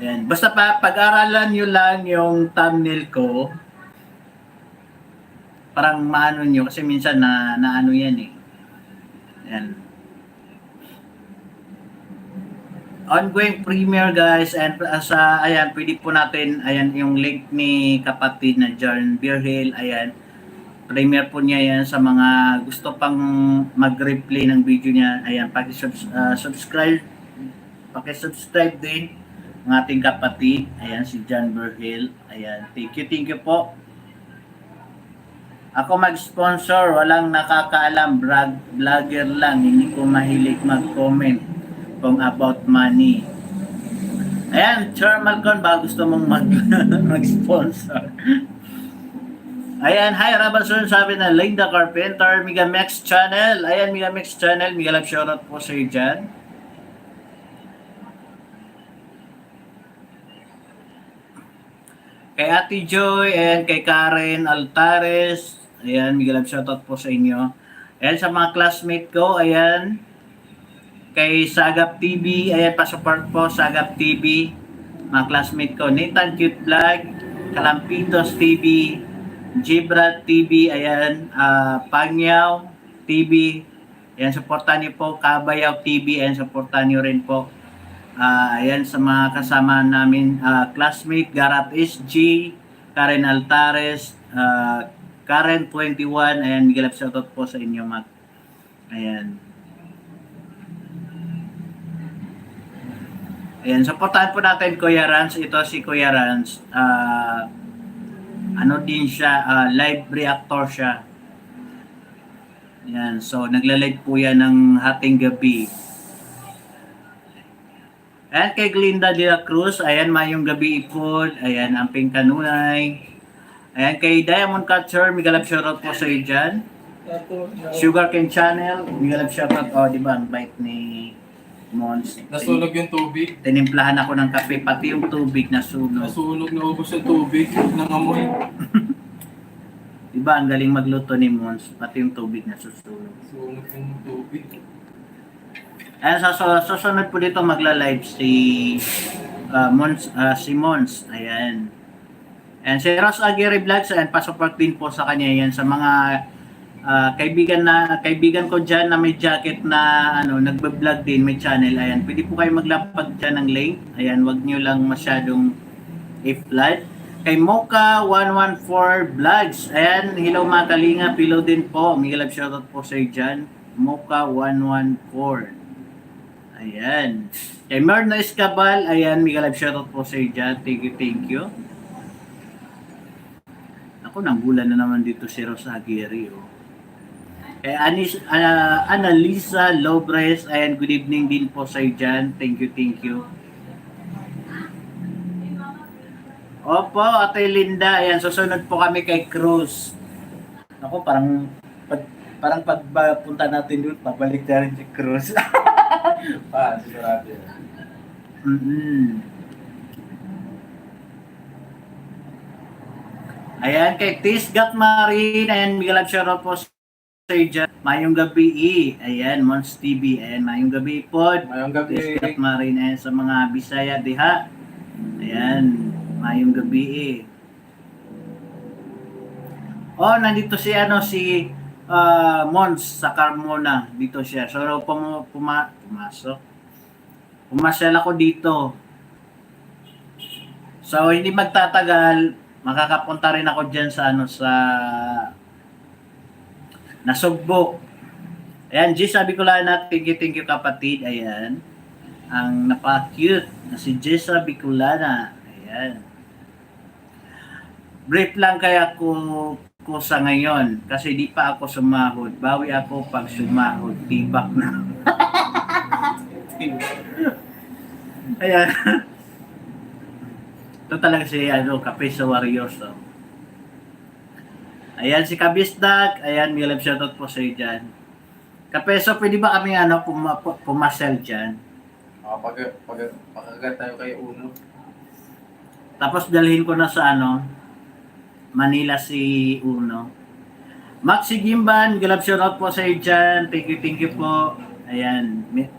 Ayan. Basta pag-aralan nyo lang yung thumbnail ko. Parang maano nyo. Kasi minsan na ano yan eh. Ayan. Ongoing premiere guys, and ayan, pwede po natin, ayan yung link ni kapatid na John Birhil, ayan, premiere po niya yan sa mga gusto pang mag-replay ng video niya, ayan, pakisubscribe din ng ating kapatid, ayan, si John Birhil, ayan, thank you po. Ako mag-sponsor, walang nakakaalam, vlogger lang, hindi ko mahilig mag-comment kung about money. Ayan, Sir Malcon, ba gusto mong mag-sponsor? Ayan, hi Rabason, sabi na Linda Carpenter, Megamex Channel. Ayan, Megamex Channel, Mega Love shoutout po sa iyo dyan. Kay Ate Joy and kay Karen Altares, ayan, Mega Love shoutout po sa inyo. Ayan, sa mga classmate ko, ayan, kay Sagap TV, ayan, pa-support po Sagap TV, mga classmate ko, Nathan Cute Vlog, Kalampitos TV, Gibrat TV, ayan, Pangyaw TV, ayan, supportan niyo po, Kabayaw TV, ayan, supportan niyo rin po, ayan, sa mga kasama namin, classmate, Garat SG, Karen Altares, Karen 21, ayan, Miguel shoutout po sa inyo, Mac. Ayan. Ayan, supportahan po natin Kuya Rans. Ito si Kuya Rans. Ano din siya, live reactor siya. Ayan, so nagla-live po yan ng hating gabi. Ayan, kay Glinda de la Cruz. Ayan, mayong gabi ipod. Ayan, Amping Kanunay. Ayan, kay Diamond Catcher. Migalab shoutout po sa iyo dyan. Sugarcane Channel. Migalab shoutout. O, di ba, ang bite ni Mons. Nasunog yung tubig. Tinimplahan ako ng kape, pati yung tubig nasunog. Nasunog na ubos yung tubig ng amoy. Diba, ang galing magluto ni Mons, pati yung tubig nasusunog. Nasunog yung tubig. Ayan, susunod po dito magla-live si Mons. Ayan. And si Ross Aguirre Vlogs, ayan, pa-support din po sa kanya yan sa mga kaibigan ko dyan na may jacket na nagbe-vlog din, may channel. Ayan, pwede po kayo maglapag dyan ng link. Ayan, wag nyo lang masyadong i-flood. Kay Mocha 114 Vlogs. Ayan, hello mga kalinga, pillow din po. Miguel Love shoutout po sa iyo dyan. Mocha 114. Ayan. Kay Merna Escabal, ayan, Miguel Love shoutout po sa iyo dyan. Thank you. Ako, nanggulan na naman dito si Rosa Aguirre, oh. Kay Annalisa Lobres, ayan, good evening din po sa iyo dyan. Thank you. Opo, Ate Linda, ayan, susunod po kami kay Cruz. Ako, parang pagpunta natin doon, pabalik na rin si Cruz. Sigurado yan. Ayan, kay Tisgat Marine, ayan, Miguel Love shoutout po sa iyo dyan. Mayong gabi, ayan, Mons TV, ayan, mayong gabi po. Mayong gabi. Tisgat Marine, ayan, sa mga Bisaya, diha. Ayan, mayong gabi, Oh, nandito si Mons sa Carmona, dito siya. So, pumasok. pumasyal ako dito. So, hindi magtatagal, makakapunta rin ako dyan sa sa Nasugbo. Ayan, G, sabi ko lang na thank you kapatid. Ayan. Ang napaka-cute na si Jessa Bicolana. Ayan. Brief lang kaya ko sa ngayon kasi di pa ako sumahod. Bawi ako pag sumahod. Tibak na. Ayan. Ito talaga si Kape sa Warriors. Oh. Ayan si Kabisdag. Ayan, may love shoutout po sa iyo dyan. Kapeso, pwede ba kami pumasel dyan? Pag-agat tayo kay Uno. Tapos dalhin ko na sa Manila si Uno. Maxi Gimban, galap shoutout po sa iyo dyan. Thank you po. Ayan. May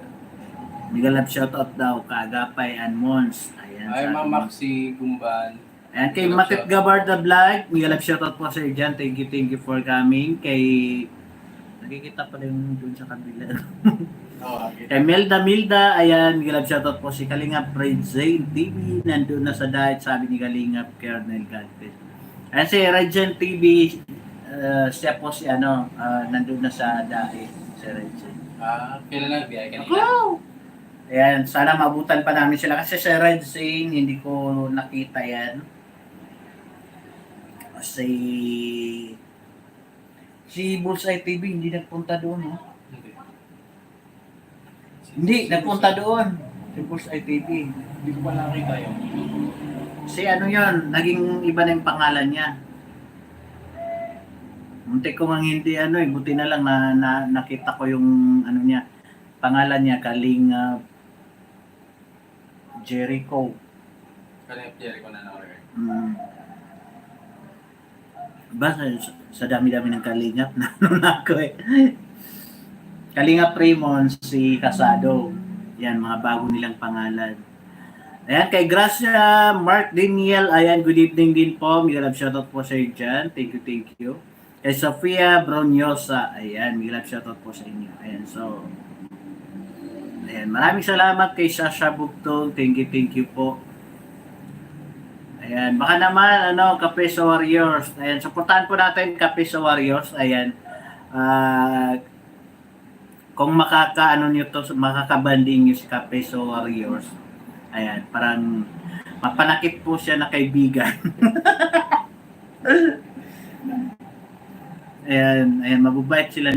galap shoutout daw. Kaagapay and Mons. Ayan. Ay, Ma'am Maxi Gumban. Ayan, kay Matit Gabar the Vlog. May galap shoutout po sa iyo dyan. Thank you for coming. Kay nakikita pa rin dun sa kabila. Kay Milda, ayan, Gilab shoutout po si Kalingap Fred Zane TV, nandun na sa diet, sabi ni Kalingap Kernel Godfrey. Ayan si Regent TV, siya po si nandun na sa diet, si Regent. Kailan na biyay kanina? Wow! Ayan, sana mabutan pa namin sila kasi si Red Zane, hindi ko nakita yan. Si Bullseye TV, hindi nagpunta doon, no? Hindi, nagpunta doon. Si Bullseye TV. Hindi ko pa nakita yun. Si yun, naging iba na yung pangalan niya. Muntik ko mang hindi buti na lang na nakita ko yung niya. Pangalan niya, Kalinga Jericho. Kalinga Jericho na nakalagay. Sa dami-dami ng kalingap na ako eh. Kalingap Raymond, si Casado. Yan, mga bago nilang pangalan. Ayan, kay Gracia, Mark Daniel, ayan, good evening din po. May love shoutout po sa iyo dyan. Thank you. Kay Sofia Bronyosa, ayan, may love shoutout po sa inyo. Ayan, so, ayan, maraming salamat kay Sasha Bugtong. Thank you po. Ayan, baka naman, Kape sa Warriors. Ayan, supportahan po natin Kape sa Warriors. Ayan, kung makakabanding nyo si Kape sa Warriors. Ayan, parang mapanakit po siya na kaibigan. ayan, mababait sila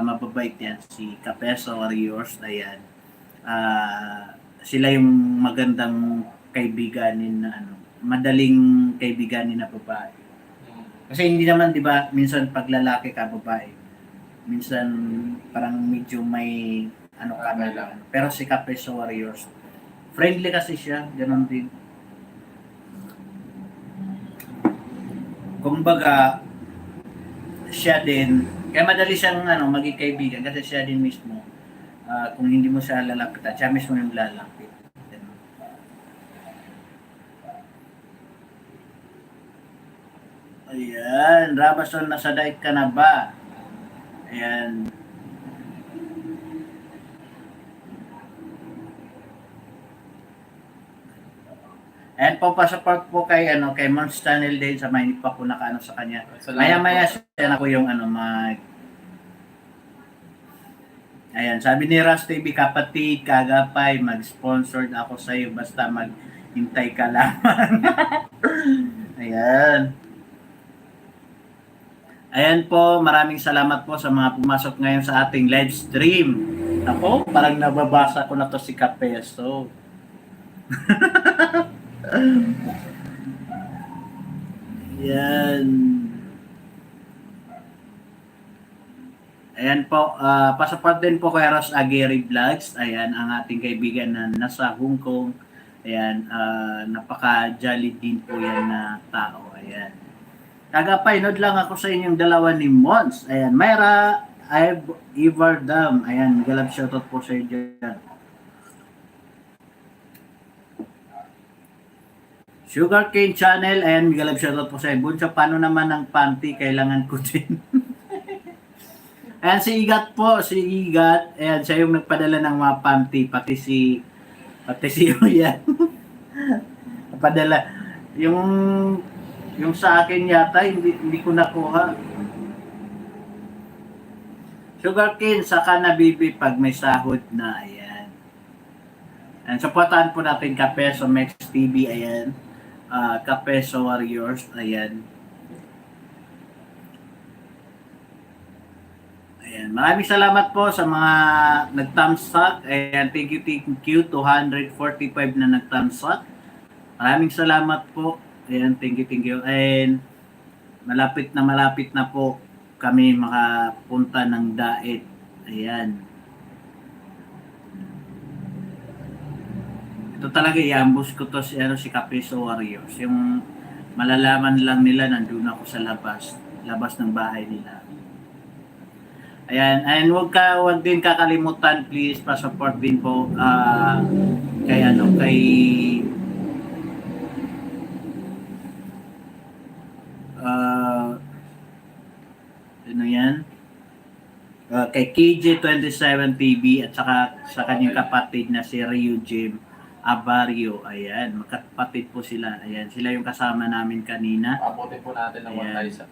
mababait yan si Kape sa Warriors. Ayan, sila yung magandang kaibiganin na madaling kaibiganin na babae. Kasi hindi naman, 'di ba, minsan pag lalaki ka babae, minsan parang medyo may pero si Kape sa Warriors, friendly kasi siya, ganoon din. Kumbaga, siya din, kaya madali siyang maging kaibigan kasi siya din mismo. Kung hindi mo siya lalapitan, siya mismo yung lalapit. Ayan, Rabason, nasa diet ka na ba? Ayan. Ayan po, pa-support po kay Mons Channel din sa may pa po nakaano sa kanya. Maya-maya siya na ko yung Ayan, sabi ni Ras TV, kapatid, kagapay, mag-sponsored ako sa iyo basta maghintay ka lamang. Ayan. Ayan po, maraming salamat po sa mga pumasok ngayon sa ating live stream. Ako, parang nababasa ko na to si Kapeso. Ayan. Ayan po, pasaport din po kay Ross Aguirre Vlogs. Ayan, ang ating kaibigan na nasa Hong Kong. Ayan, napaka-jolly din po yan na tao. Ayan. Kagapay, lang ako sa inyong dalawa ni Mons. Ayan, Myra Ivardam. Ayan, galap shoutout po sa iyo dyan. Sugarcane Channel, ayan, galap shoutout po sa iyo. Bunso, paano naman ang panty? Kailangan ko din. Ayan, si Igat po, Ayan, siya yung nagpadala ng mga panty. Pati si Pati si yan. Padala. Yung sa akin yata, hindi ko nakuha. Sugarcane, saka nabibi pag may sahod na. Ayan. And supportahan po natin Kapeso Max TV. Ayan. Kapeso Warriors. Ayan. Ayan. Maraming salamat po sa mga nag-thumbs up. Ayan. Thank you. 245 na nag-thumbs up. Maraming salamat po. Ayan. Thank you. And malapit na po kami makapunta ng Daet. Ayan. Ito talaga iambus ko to si Kapeso Warriors. Yung malalaman lang nila nandun ako sa labas ng bahay nila. Ayan, and wag din kakalimutan, please pa-support din po kay kay KJ27 TV at saka sa kanyang kapatid na si Rio Jim Abario. Ayan, magkapatid po sila. Ayan, sila yung kasama namin kanina. Abutin po natin ng 1,000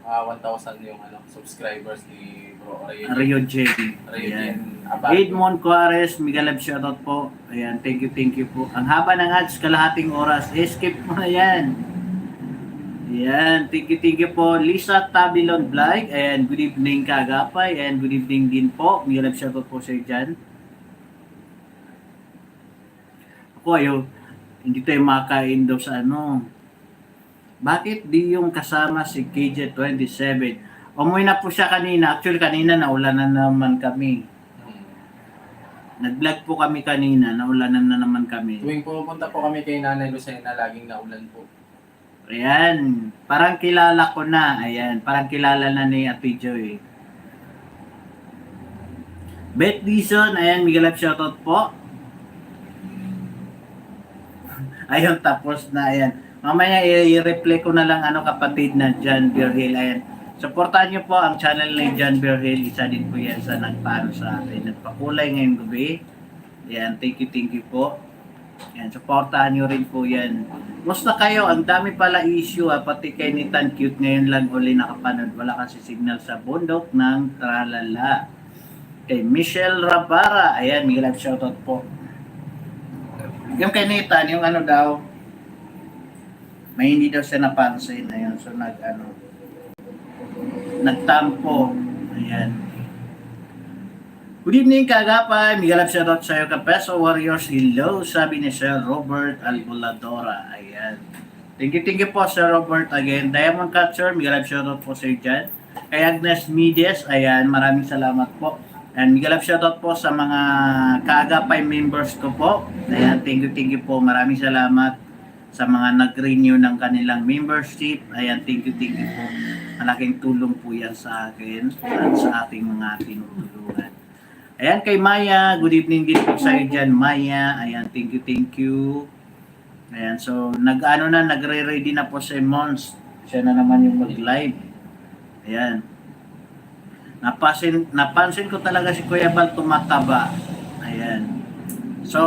yung subscribers ni Bro Rio Jim. Ayan. Edmond Juarez, Miguel shoutout po. Ayan, thank you po. Ang haba ng ads, kalahating oras. Skip mo na yan. Ayan, thank you po. Lisa Tabilon Vlog. Ayan, good evening Kagapay. Ayan, good evening din po. Miguel shoutout po sa'yo dyan. Ako hindi tayo makain daw sa Bakit di yung kasama si KJ27? Umuwi na po siya kanina. Actually, kanina naulanan na naman kami. Nag-vlog po kami kanina, naulanan na naman kami. Tuwing pupunta po kami kay Nanay Lucena, laging naulan po. Ayan, parang kilala ko na. Ayan, parang kilala na ni Ate Joy. Beth Dison, ayan, Miguel shoutout po. Ayun, tapos na, ayan. Mamaya i-replay ko na lang kapatid na John Berhil. Ayan. Supportahan niyo po ang channel ni John Berhil. Isa din po yan sa nagpaano sa akin. Nagpakulay ngayong gabi. Ayan, thank you po. Ayan, supportahan niyo rin po yan. Musta kayo? Ang dami pala issue pati kay ni Tan Cute ngayon lang uli nakapanood. Wala kasi signal sa bundok ng Tralala. Kay Michelle Rabara. Ayan, Miguel shoutout po. Yung kay Nathan, yung daw, may hindi daw siya napansin. Ayun, so nagtampo. Ayan. Good evening, Kagapay. Miguel shoutout sa'yo, Kapeso Warriors. Hello, sabi ni Sir Robert Albuladora. Ayan. Thank you po, Sir Robert. Again, Diamond Catcher, Miguel shoutout po sa'yo dyan. Kay Agnes Mides, ayan, maraming salamat po. And Miguel shoutout po sa mga Kaagapay members ko po. Ayan, thank you po. Maraming salamat sa mga nag-renew ng kanilang membership. Ayan, thank you po. Malaking tulong po yan sa akin at sa ating mga tinutulungan. Ayan, kay Maya. Good evening din po sa iyo dyan, Maya. Ayan, thank you. Ayan, so nagre-ready na po si Mons. Siya na naman yung mag-live. Ayan. Napansin ko talaga si Kuya Bal tumataba. Ayan. So,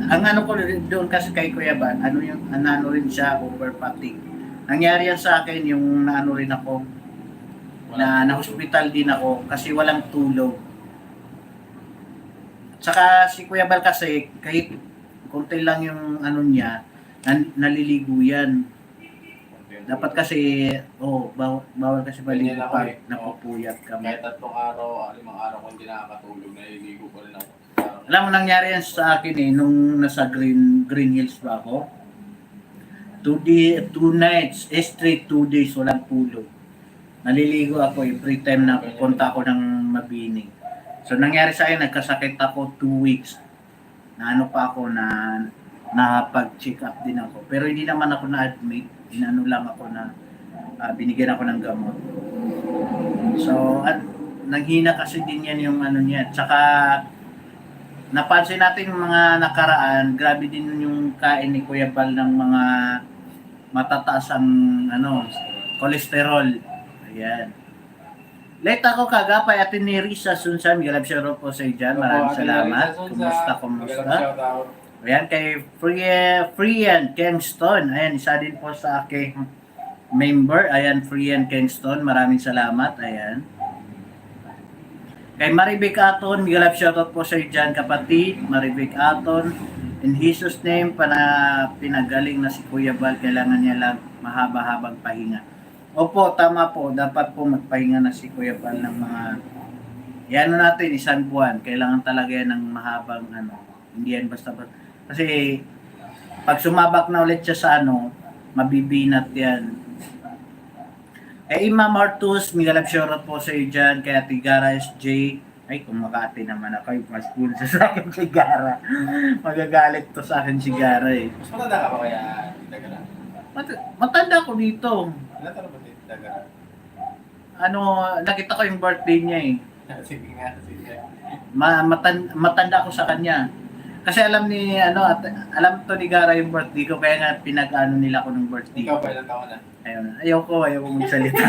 ang ko doon kasi kay Kuya Bal, rin siya, over fatigue. Nangyari yan sa akin yung rin ako, na-hospital din ako kasi walang tulog. Saka si Kuya Bal kasi, kahit konti lang yung niya, naliligo yan. Dapat kasi, bawal kasi maligo pag napupuyat ka. Kahit 3 araw, 5 araw kung hindi nakakatulog, naliligo ko rin ako. Alam mo, nangyari yan sa akin nung nasa Green Hills pa ako. 2 nights, straight 2 days, walang tulog. Naliligo ako every time na pupunta ako ng Mabining. So, nangyari sa akin, nagkasakit ako 2 weeks. Pa ako na nakapag-check up din ako. Pero hindi naman ako na-admit. Lang ako na binigyan ako ng gamot. So, at nanghina kasi din yan yung niya. Tsaka, napansin natin yung mga nakaraan, grabe din yung kain ni Kuya Bal ng mga matataas ang cholesterol. Ayan. Late ako Kagapay, Ate ni Risa Sunsan. Miguel shoutout po sa iyo dyan. Maraming salamat. Kumusta? Ayan, kay Frian Kingston. Ayan, isa din po sa aking member. Ayan, Frian Kingston. Maraming salamat. Ayan. Kay Marivic Aton, Miguel Love, shoutout po sa iyo dyan, kapatid. Marivic Aton. In Jesus name, pinagaling na si Kuya Bal, kailangan niya lang mahaba-habang pahinga. Opo, tama po. Dapat po magpahinga na si Kuya Bal ng mga, yan natin, isang buwan. Kailangan talaga yan ng mahabang Hindi yan basta. Kasi, pag sumabak na ulit siya sa mabibinat yan. Imam Martus, Miguel Love, shoutout po sa iyo dyan. Kay Ate Gara SJ. Ay, kung Makati naman ako, mas cool sa akin si Gara. Magagalit to sa akin si Gara eh. Mas matanda ka ba kaya Dagara? Matanda ko dito. Ilan taon ba dito Dagara? Nakita ko yung birthday niya eh. Sige nga, sige. Matanda ko sa kanya. Kasi alam ni alam to ni Gara yung birthday ko, kaya nga nila ko ng birthday. Ikaw pa ilang taon na? Ayun, ayoko magsalita.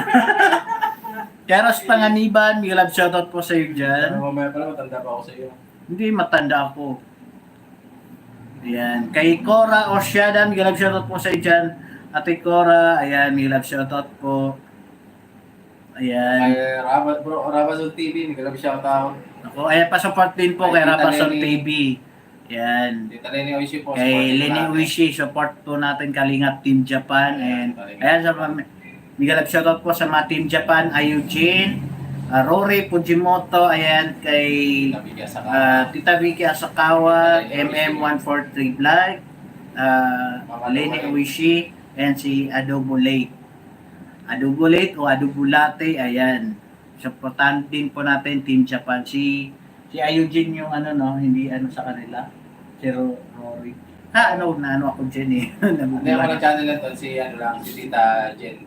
Keros Panganiban, Miguel Love, shoutout po sa iyo dyan. Mamaya pala matanda pa ako sa iyo. Hindi, matanda ako. Ayan. Kay Cora Orsiada, Miguel Love, shoutout po sa iyo dyan. Ate Cora, ayan, Miguel Love, shoutout po. Ayan. Kay Rabazon TV, Miguel Love, shoutout. Ako, ayan, pa-support din po kay Rapasol TV. Ayan. Dito Lenny Oishi po. Kay Lenny Uishi, support po natin Kalingap Team Japan. And ayan, Miguel Love, shoutout po sa mga Team Japan, Ayujin, Rory Fujimoto, ayan, kay Tita Vicky Asakawa, MM143 Vlog, Lenny Uishi, and si Adobo Late. Adobo Late o Adobo Latte, ayan. Supportan din po natin Team Japan. Si Ayujin yung hindi sa kanila. Si Rory. Ako dyan eh. Hindi ako ng channel na to, si Tita Jen.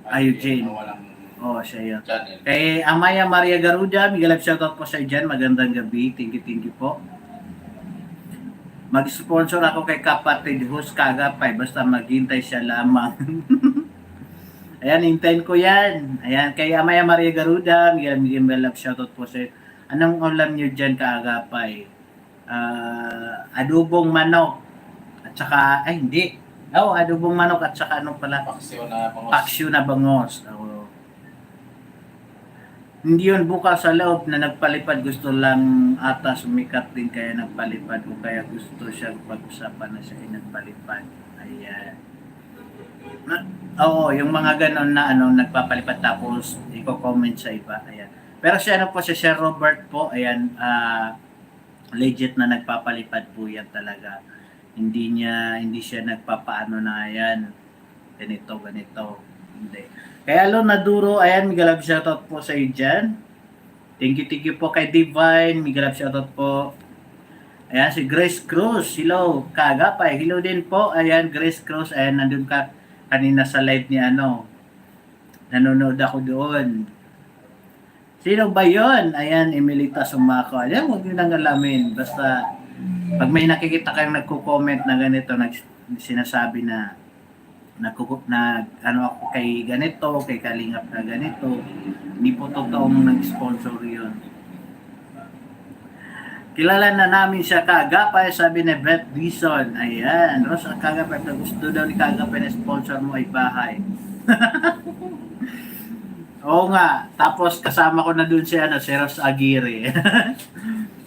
Ayujin. Walang siya yun. channel. Kay Amaya Maria Garuda, Miguel Love, shoutout po sa dyan. Magandang gabi. Thank you po. Mag-sponsor ako kay kapatid Hus Kagapay. Basta maghintay siya lamang. Ayan, hintayin ko yan. Ayan, kay Amaya Maria Garuda, Miguel Love, shoutout po sa iyo. Anong ulam nyo dyan, Kaagapay? Adobong manok. At saka, hindi. Adobong manok at saka paksyo na bangos. Hindi yun bukas sa loob na nagpalipad. Gusto lang ata sumikat din kaya nagpalipad. O kaya gusto siya pag-usapan na siya ay nagpalipad. Ayan. Yung mga ganon na nagpapalipad tapos i-comment sa iba. Ayan. Pero siya po si Sir Robert po, ayan, legit na nagpapalipad po yan talaga. Hindi siya nagpapaano na yan, ganito. Hindi. Kaya Naduro, ayan, Miguel Love, shoutout po sa iyo dyan. Thank you po kay Divine, Miguel Love, shoutout po. Ayan, si Grace Cruz, hello, Kagapay, hello din po, ayan, Grace Cruz, ayan, nandun ka kanina sa live ni nanonood ako doon. Sino ba yon? Ayan, Emilita Sumaco. Ayan, huwag nyo nang alamin. Basta, pag may nakikita kayong nagko-comment na ganito, sinasabi na ako kay ganito, kay Kalingap na ganito, hindi po totoong nag-sponsor yun. Kilala na namin siya Kagapay, sabi ni Brett Dison. Ayan, Rosa Kagapay, gusto daw ni Kagapay na sponsor mo ay bahay. Oo nga, tapos kasama ko na dun si Ros Aguirre.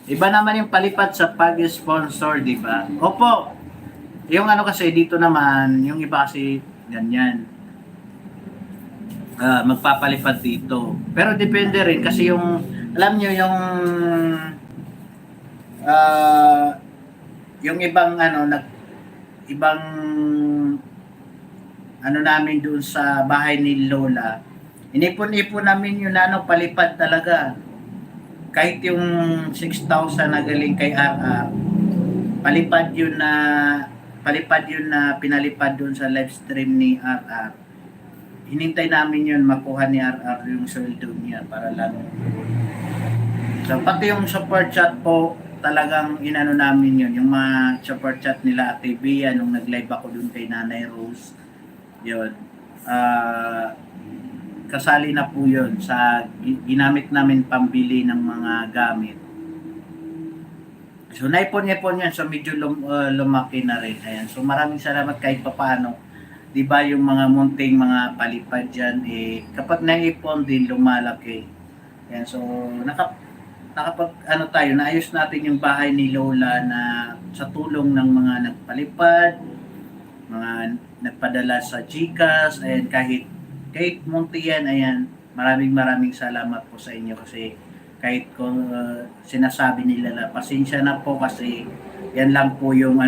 Iba naman yung palipad sa pag-sponsor, di ba? Opo, yung kasi dito naman, yung iba kasi ganyan. Magpapalipad dito. Pero depende rin kasi alam nyo yung ibang ibang namin doon sa bahay ni Lola, inipon-ipon namin yung palipad talaga. Kahit yung 6,000 na galing kay RR, palipad yun na pinalipad doon sa live stream ni RR. Hinintay namin yun makuha ni RR yung sweldo niya para lang. So pati yung super chat po, talagang namin yun. Yung mga super chat nila Ate Bia nung nag-live ako doon kay Nanay Rose. Yun. Kasali na po yun sa ginamit namin pambili ng mga gamit. So naipon-ipon yan, so medyo lumaki na rin. Ayan. So maraming salamat kahit papaano. 'Di ba yung mga munting mga palipad diyan kapag naipon din lumalaki. Ayan. So nakapag ano tayo, naayos natin yung bahay ni Lola na sa tulong ng mga nagpalipad, mga nagpadala sa GCash, ayan, kahit munti yan, ayan, maraming salamat po sa inyo kasi kahit ko sinasabi nila na pasensya na po kasi yan lang po yung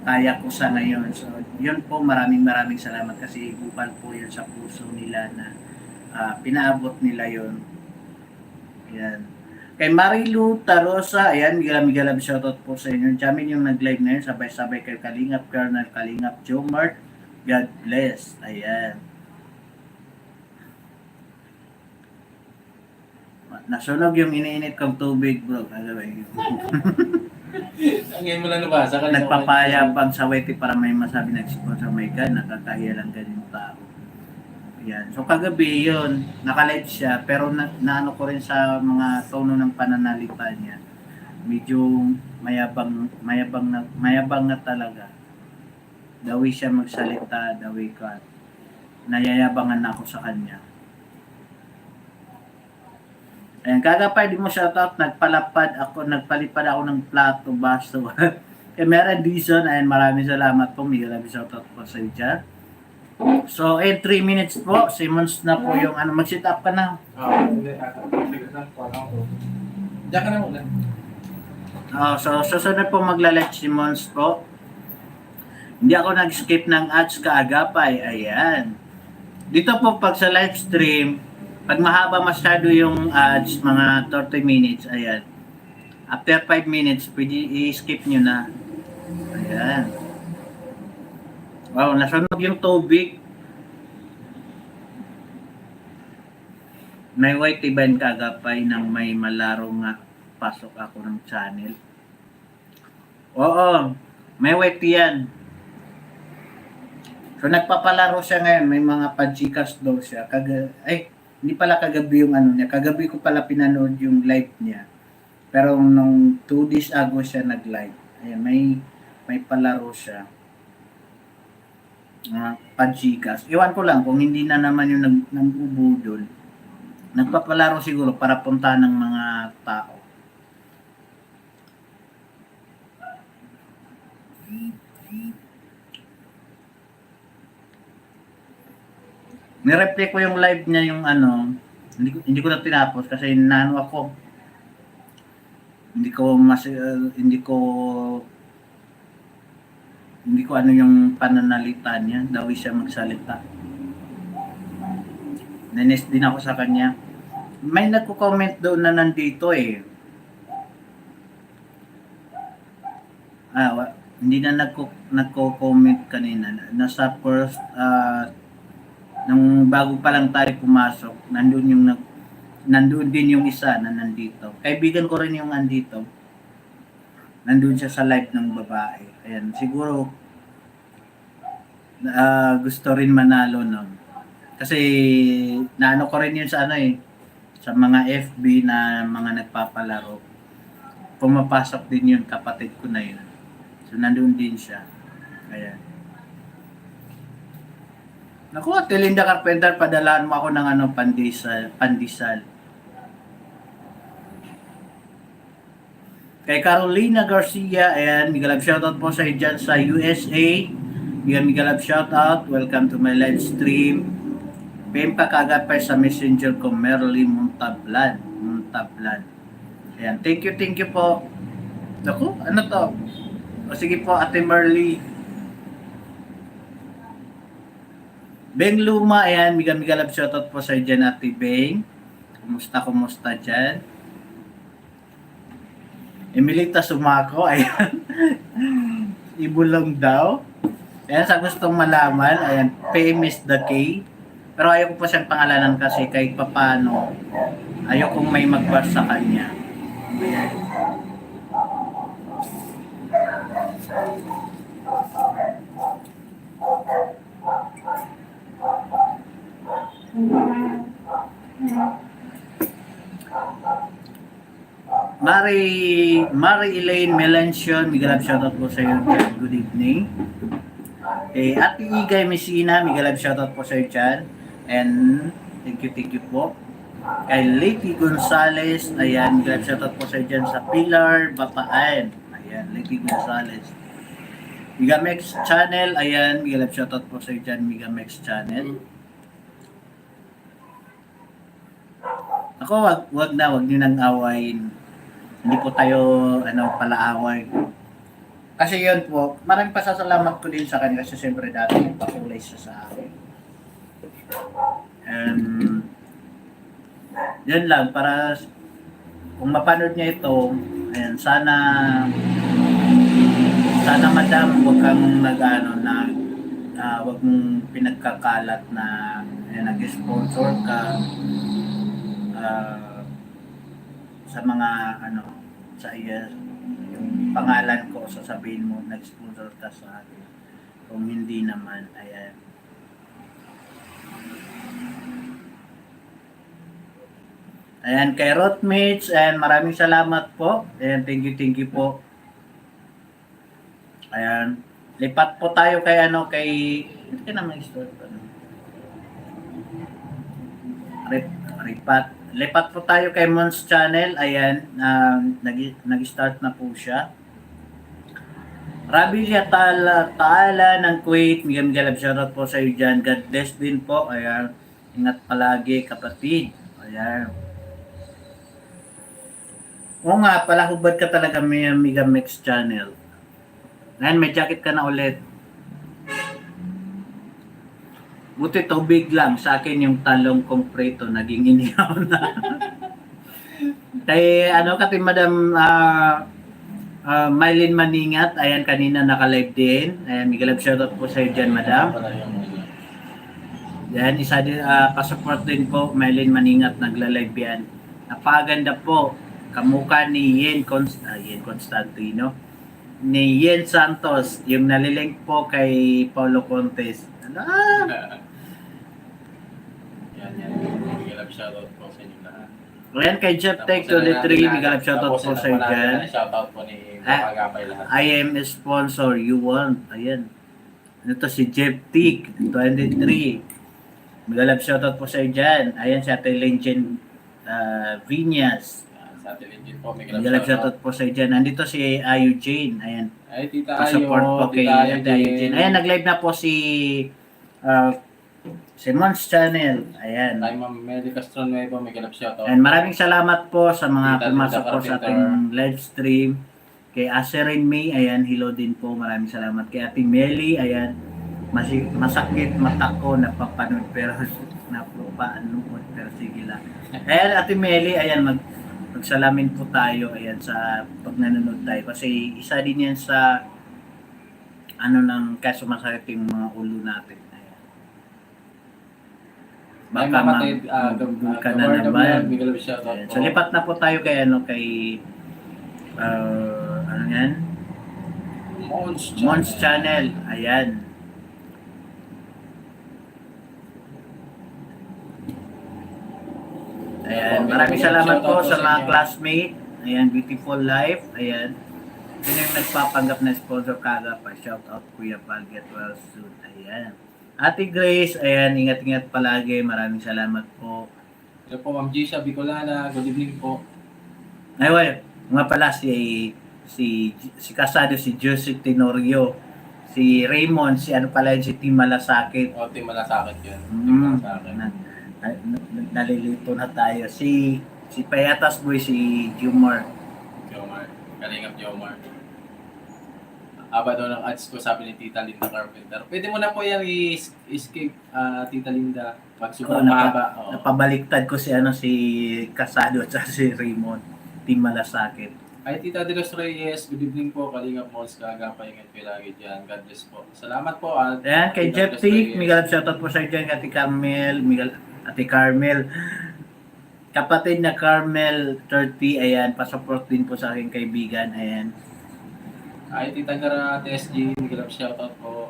kaya ko sa ngayon. So yun po, maraming salamat kasi bukal po yun sa puso nila na pinaabot nila yun. Yan. Kay Marilu Tarosa, ayan, migalab shoutout po sa inyo. Diyamin yung nag-live na yun, sabay-sabay kay Kalingap Colonel, Kalingap Jomart. God bless. Ayan. Nasunog yung iniinit kong tubig, bro. Ngayon mo lang nabasa. Nagpapayabang sa weti para may masabi nag-sponsor. My God, nakakahiya lang ganyan tao. Yan. So kagabi yun, naka-live siya, pero naano ko rin sa mga tono ng pananalita niya. Medyo mayabang na talaga. Dawi siya magsalita, dawi ka. Nayayabangan na ako sa kanya. Ayan, kagapay, di mo shoutout, nagpalipad ako ng plato, baso. Kay Mera Dizon, ayan, maraming salamat po, Miguel, shoutout po sa iyo. So, 3 minutes po, Simmons na po yung mag-sit up ka na. Hindi. Diyan ka na muna. So, susunod po magla-live Simmons po. Hindi ako nag-skip ng ads kaagapay, ayan. Dito po pag sa live stream, pag mahaba masyado yung ads, mga 30 minutes, ayan. After 5 minutes, pwede i-skip nyo na. Ayan. Wow, nasunog yung tubig. May white event kagapay nang may malaro nga pasok ako ng channel. Oo, may white yan. So nagpapalaro siya ngayon, may mga pajikas daw siya. Hindi pala kagabi yung niya. Kagabi ko pala pinanood yung live niya. Pero nung 2 days ago siya nag-live. Ayan, may palaro siya. Pajikas. Iwan ko lang kung hindi na naman yung nag-ubudol. Nagpapalaro siguro para punta ng mga tao. Nireplay ko yung live niya yung hindi ko na tinapos kasi ako. Hindi ko yung pananalita niya, daw siya magsalita. Nanis din ako sa kanya. May nagko-comment doon na nandito eh. Hindi na nagko-comment kanina. Nasa first nung bago pa lang tayo pumasok, nandun din yung isa na nandito. Kaibigan ko rin yung andito. Nandun siya sa live ng babae. Ayan, siguro gusto rin manalo nun. Kasi naano ko rin yun sa sa mga FB na mga nagpapalaro. Pumapasok din yun, kapatid ko na yun. So nandun din siya. Ayan. Naku, Ate Linda Carpenter, padalaan mo ako ng pandesal. Kay Carolina Garcia, ayan, migalab shoutout po sa dyan sa USA. Migalab shoutout, welcome to my live stream. Pempa kagapay sa messenger ko, Merly Muntablan. Ayan, thank you po. Naku, ano to? O sige po, Ate Merly. Beng Luma, ayan, migalab shoutout po sa dyan, Ate Beng. Kumusta dyan? Emilita Sumako, ayan. Ibulong daw. Ayan, sa gustong malaman, ayan, famous the K. Pero ayaw ko po siyang pangalanan kasi kahit papano, ayaw kong may magbar sa kanya. Mary Elaine Melanchon, Miguel Love shoutout po sa iyo dyan. Good evening. Ate Igay Messina, Miguel Love shoutout po sa iyo dyan. And thank you po. Kay Lady Gonzales, ayan, Miguel Love shoutout po sa iyo dyan sa Pilar Bataan. Ayan, Lady Gonzales. Migamex Channel, ayan, Miguel Love shoutout po sa iyo dyan, Migamex Channel. Ako, wag niyo nang awayin. Hindi po tayo palaaway. Kasi yun po, maraming pasasalamat ko din sa kanya kasi siyempre dati pakulay siya sa akin. Yun lang, para kung mapanood niya ito, ayan, sana madam, wag kang wag mong pinagkakalat na nag-sponsor ka sa mga sa iya yung pangalan ko, sasabihin mo nag-sponsor ka sa akin kung hindi naman. Ayan kay Rothmates, and maraming salamat po, and thank you po. Ayan, lipat po tayo kay hindi ka naman store lipat po tayo kay Mons Channel. Ayan, nag-start na po siya. Rabilia Taala ng Kuwait, Miguel Love shoutout po sa iyo dyan. God bless din po. Ayan, ingat palagi kapatid. Ayan. Oo nga, pala hubad ka talaga may Migamex Channel. Ayan, may jacket ka na ulit. Buti tubig lang. Sa akin yung talong kong preto, naging inihaw na. Kay kati Madam Mylene Maningat, ayan, kanina naka-live din. Ayan, Miguel Love shoutout po sa iyo dyan, Madam. Yan, isa din, pa-support din po, Mylene Maningat, nagla-live yan. Napaganda po. Kamukha ni Yen Constantino. Ni Yen Santos, yung nalilink po kay Paulo Contes. Yan. Miguel Love shoutout po sa inyo lahat. Ayan, kay Jeff Tech 23, Miguel Love shoutout po sa iyo dyan. Shoutout po ni Magapay lahat. I am a sponsor, you want. Ayan. Ito si Jeff Tech 23. Miguel Love shoutout po sa iyo dyan. Ayan, si Ate Lenjen Vinyas. Sa Ate Lenjen po, Miguel Love shoutout po sa iyo dyan. Nandito si Ayu Jane. Ayan. Ay, Tita Ayu. Pa-support po kay Ate Ayu Jane. Ayan, nag-live na po si Mons Channel. Ayan. Kay Ma'am Meli Castronuevo, Miguel Love shoutout. And maraming salamat po sa mga Tita pumasok Linda po sa ating live stream. Kay Aserin May, ayan, hello din po. Maraming salamat. Kay Ate Meli, ayan, masakit mata ko napapanood pero napapanood pero sige lang. Ayan, Ate Meli, ayan, magsalamin po tayo, ayan, sa pag nanonood tayo. Kasi isa din yan sa ng kaso masakit yung mga ulo natin. Ayan. Baka ka na naman. Miguel Love shoutout po. So lipat na po tayo kay yan? Mons Channel. Ayan. Ayan. Maraming salamat po sa mga classmate. Ayan, Beautiful Life. Ayan. Yun yung nagpapanggap na sponsor kaga pa. Shout out Kuya Pal, get well soon. Ayan. Ate Grace, ayan, ingat-ingat palagi. Maraming salamat po. Ito po, Ma'am Gisha Bicolana. Good evening po. Ayun, nga pala si Casado, si Joseph Tenorio, si Raymond, si pala yun, si Tim Malasakit. O, Tim Malasakit yun. Tim Malasakit. Nalilito na tayo. Si Payatas Boy, si Jomar. Kalingap Jomar. Aba daw ng ads ko, sabi ni Tita Linda Carpenter. Pwede mo na po yan i-escape, Tita Linda. Pag sobrang mahaba. Napabaliktad ko si Casado at si Raymond, Tim Malasakit. Ay, Tita De Los Reyes, good evening po. Kalingap Mons, kagapay ingat kayo lagi dyan. God bless po. Salamat po. Ayan, kay Jeff T. Miguel, shoutout po sa dyan. Ate Carmel. Kapatid na Carmel 30, ayan, pasupport din po sa aking kaibigan. Ayan. Ay, Tita Gara, TSG, Miguel, shoutout po.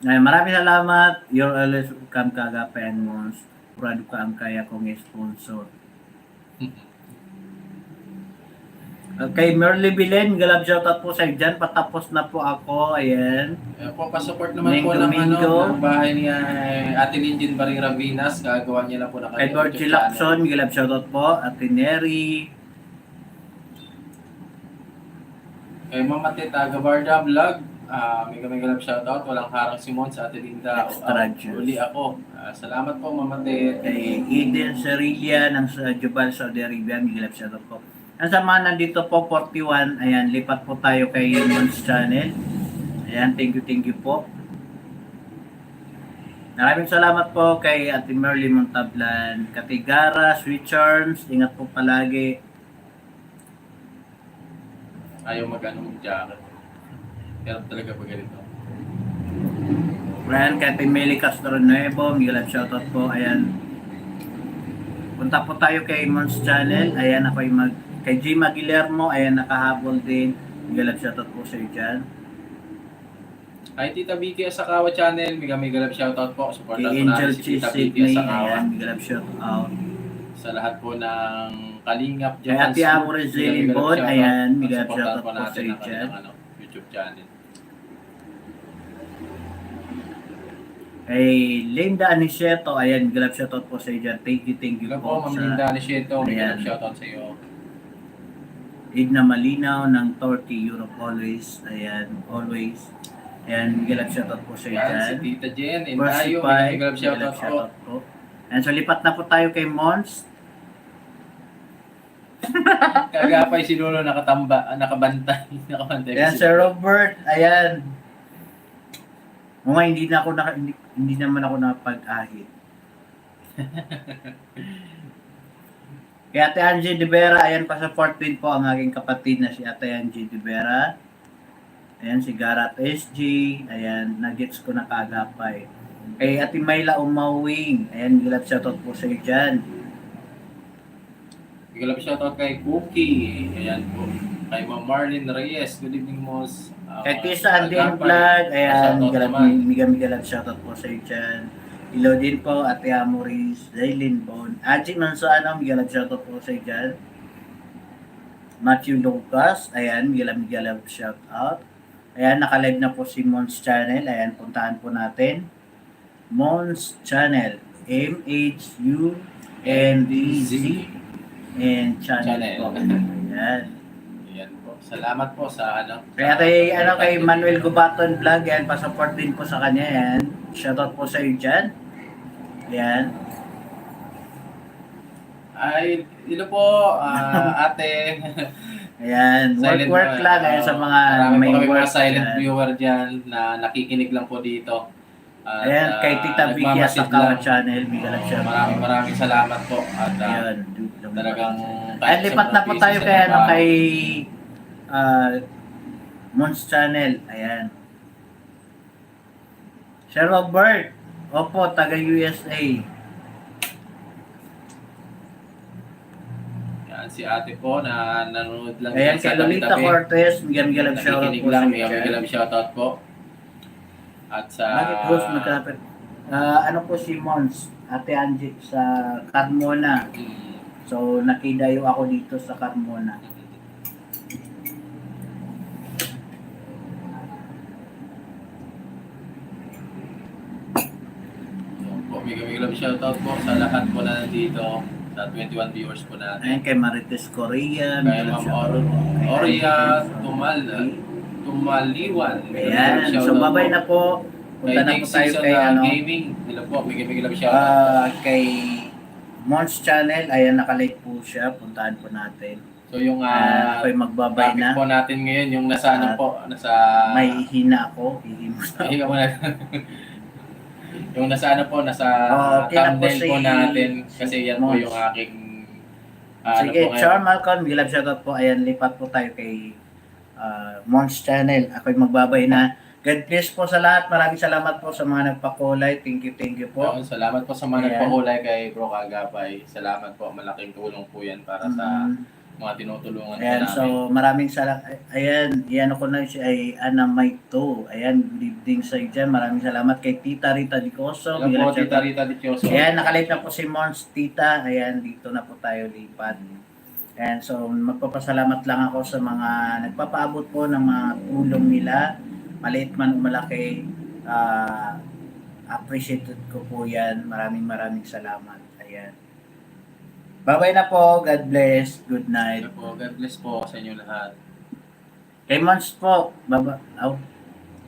Ayan, maraming salamat. You're always welcome kagapay Mons. Purado ka ang kaya kong sponsor. Kay Merly Bilen, galab shoutout po sa dyan. Patapos na po ako. Ayan. Ayan po, pa-support naman po Domingo. ng bahay ni Ate Linjin Barira Vinas. Gagawa niya na po na Kay Borgie Lacson, galab shoutout po. Ate Neri. Kay Mama Tita Gabarda Vlog, may galap shoutout. Walang harang Simon sa Ate Linda. Extra juice. Uli ako. Salamat po Mama Tita. Kay Eden Serilia ng sa Jubal, Saudi Arabia, may galab shoutout po. Ang sama nandito po, 41. Ayan, lipat po tayo kay Mons Channel. Ayan, thank you po. Maraming salamat po kay Ate Merly Montablan, Katigara, Sweet Charms, ingat po palagi. Ayaw mag-jacket. Pero talaga pag ganito. Ayan, kay Ate Meli Castro Nuevo, may galab shoutout po. Ayan, punta po tayo kay Mons Channel. Ayan, ako yung kay Jima Guillermo, ayan, nakahabol din. May galab shoutout po sa iyo dyan. Kay Tita Vicky Asakawa Channel, may galap shoutout po. Supportan Kay po Angel natin si Tita Cheese Vicky Sydney, Asakawa. ayan, may galab shoutout. Sa lahat po ng Kalingap Kay Ate Amore Zelin Bon, ayan, may galab Supportan shoutout po po sa natin iyo ang dyan. kanilang YouTube channel. Kay Linda Aniceto, ayan, galab shoutout po sa iyo dyan. Thank you Hello po, Ma'am sa Linda Anisieto, may Ayan. galap shoutout sa iyo. Edna Malinaw ng Turkey, Europe Always. Ayan, always. Ayan, galab shoutout po sa iyo Yan, si dyan. Tita Jen, and Percy tayo, Pai, may galap shoutout po. shoutout po. Ayan, so lipat na po tayo kay Mons. Kagapay si Lolo nakabantay. Ayan, Sir Robert, ayan. Mga hindi naman ako napag-ahit. Kay Ate Angie De Vera, ayan, pa-support din po ang aking kapatid na si Ate Angie De Vera. Ayan, si Garat SG, ayan, nagets ko na kagapay. Kay Ate Mayla Umawing, ayan, gilap shoutout po sa iyo dyan. May galap shoutout kay Cookie. Ayan po. Kay Ma'am Marlene Reyes. Good evening, Mos. Kay Tisa Andin Vlog, ayan, migalap shoutout po sa iyo dyan. Hello din po, Ate Amoris, Zaylin Bon. Aji Mansuano, migalap shoutout po sa iyo dyan. Matthew Lucas, ayan, migalap shoutout. Ayan, nakalive na po si Mons Channel. Ayan, puntahan po natin. Mons Channel. M-H-U-N-D-Z and channel po. Ayan. Ayan po. Salamat po sa Kaya kay Manuel Gubaton Vlog, yan, pa-support din po sa kanya, yan. Shoutout po sa iyo dyan. Yan. Ay, ilo po, ate. Ayan, work lang, ayan, sa mga may may work. mga silent Ayan. viewer dyan na nakikinig lang po dito. At, Ayan, kay Tita Vicky Asakawa lang. Channel, migalap siya. Maraming salamat po. At Ayan, talagang Ayan, lipat na po tayo kay Mons Channel. Ayan. Sir Robert, opo, taga USA. Yan, si ate po na nanonood lang. Ayan, yan kay Lolita tabi-tabi. Cortez, migalap shoutout Nakikinig po sa lang, inyo. may shoutout po. At sa... Bakit Bruce magkalapit? Ano po si Mons, Ate Angie sa Carmona. So, nakidayo ako dito sa Carmona. May shoutout po sa lahat po na nandito, sa 21 viewers po natin. Ayan, kay Marites Korea. Kaya Ma'am Oria Tumaliwan. Ayan, so babay na po. Punta na po tayo kay gaming. Hello po, may shoutout. Kay Mons Channel, ayan, nakalive po siya. Puntahan po natin. So yung ako'y magbabay topic na. po natin ngayon, yung nasa ano po, nasa... May hina ako. Hihimos na. Hihinga mo na. Yung nasa ano po, nasa Okay na po thumbnail si po natin. Kasi yan po Mons. yung aking... Sige, Char Malcolm, gilab shoutout po. Ayan, lipat po tayo kay Mons Channel. Ako'y magbabay na. God bless po sa lahat. Maraming salamat po sa mga nagpakulay. Thank you po. Salamat po sa mga Ayan. nagpahulay kay Bro Kagapay. Salamat po. Malaking tulong po yan para sa mga tinutulungan Ayan, po namin. so maraming salamat. Ayan, iyan ako na si ay Ana Maito. Ayan, good evening sa iyo dyan. Maraming salamat kay Tita Rita Dicoso. Hello po, Tita Rita Dichoso. Ayan, nakalate na po si Mons, Tita. Ayan, dito na po tayo lipat. Ayan, so magpapasalamat lang ako sa mga nagpapaabot po ng mga tulong nila. Maliit man o malaki, appreciated ko po yan. Maraming salamat. Ayan. Bye-bye na po. God bless. Good night. Hello po, God bless po sa inyo lahat. Kay Mons po. Baba.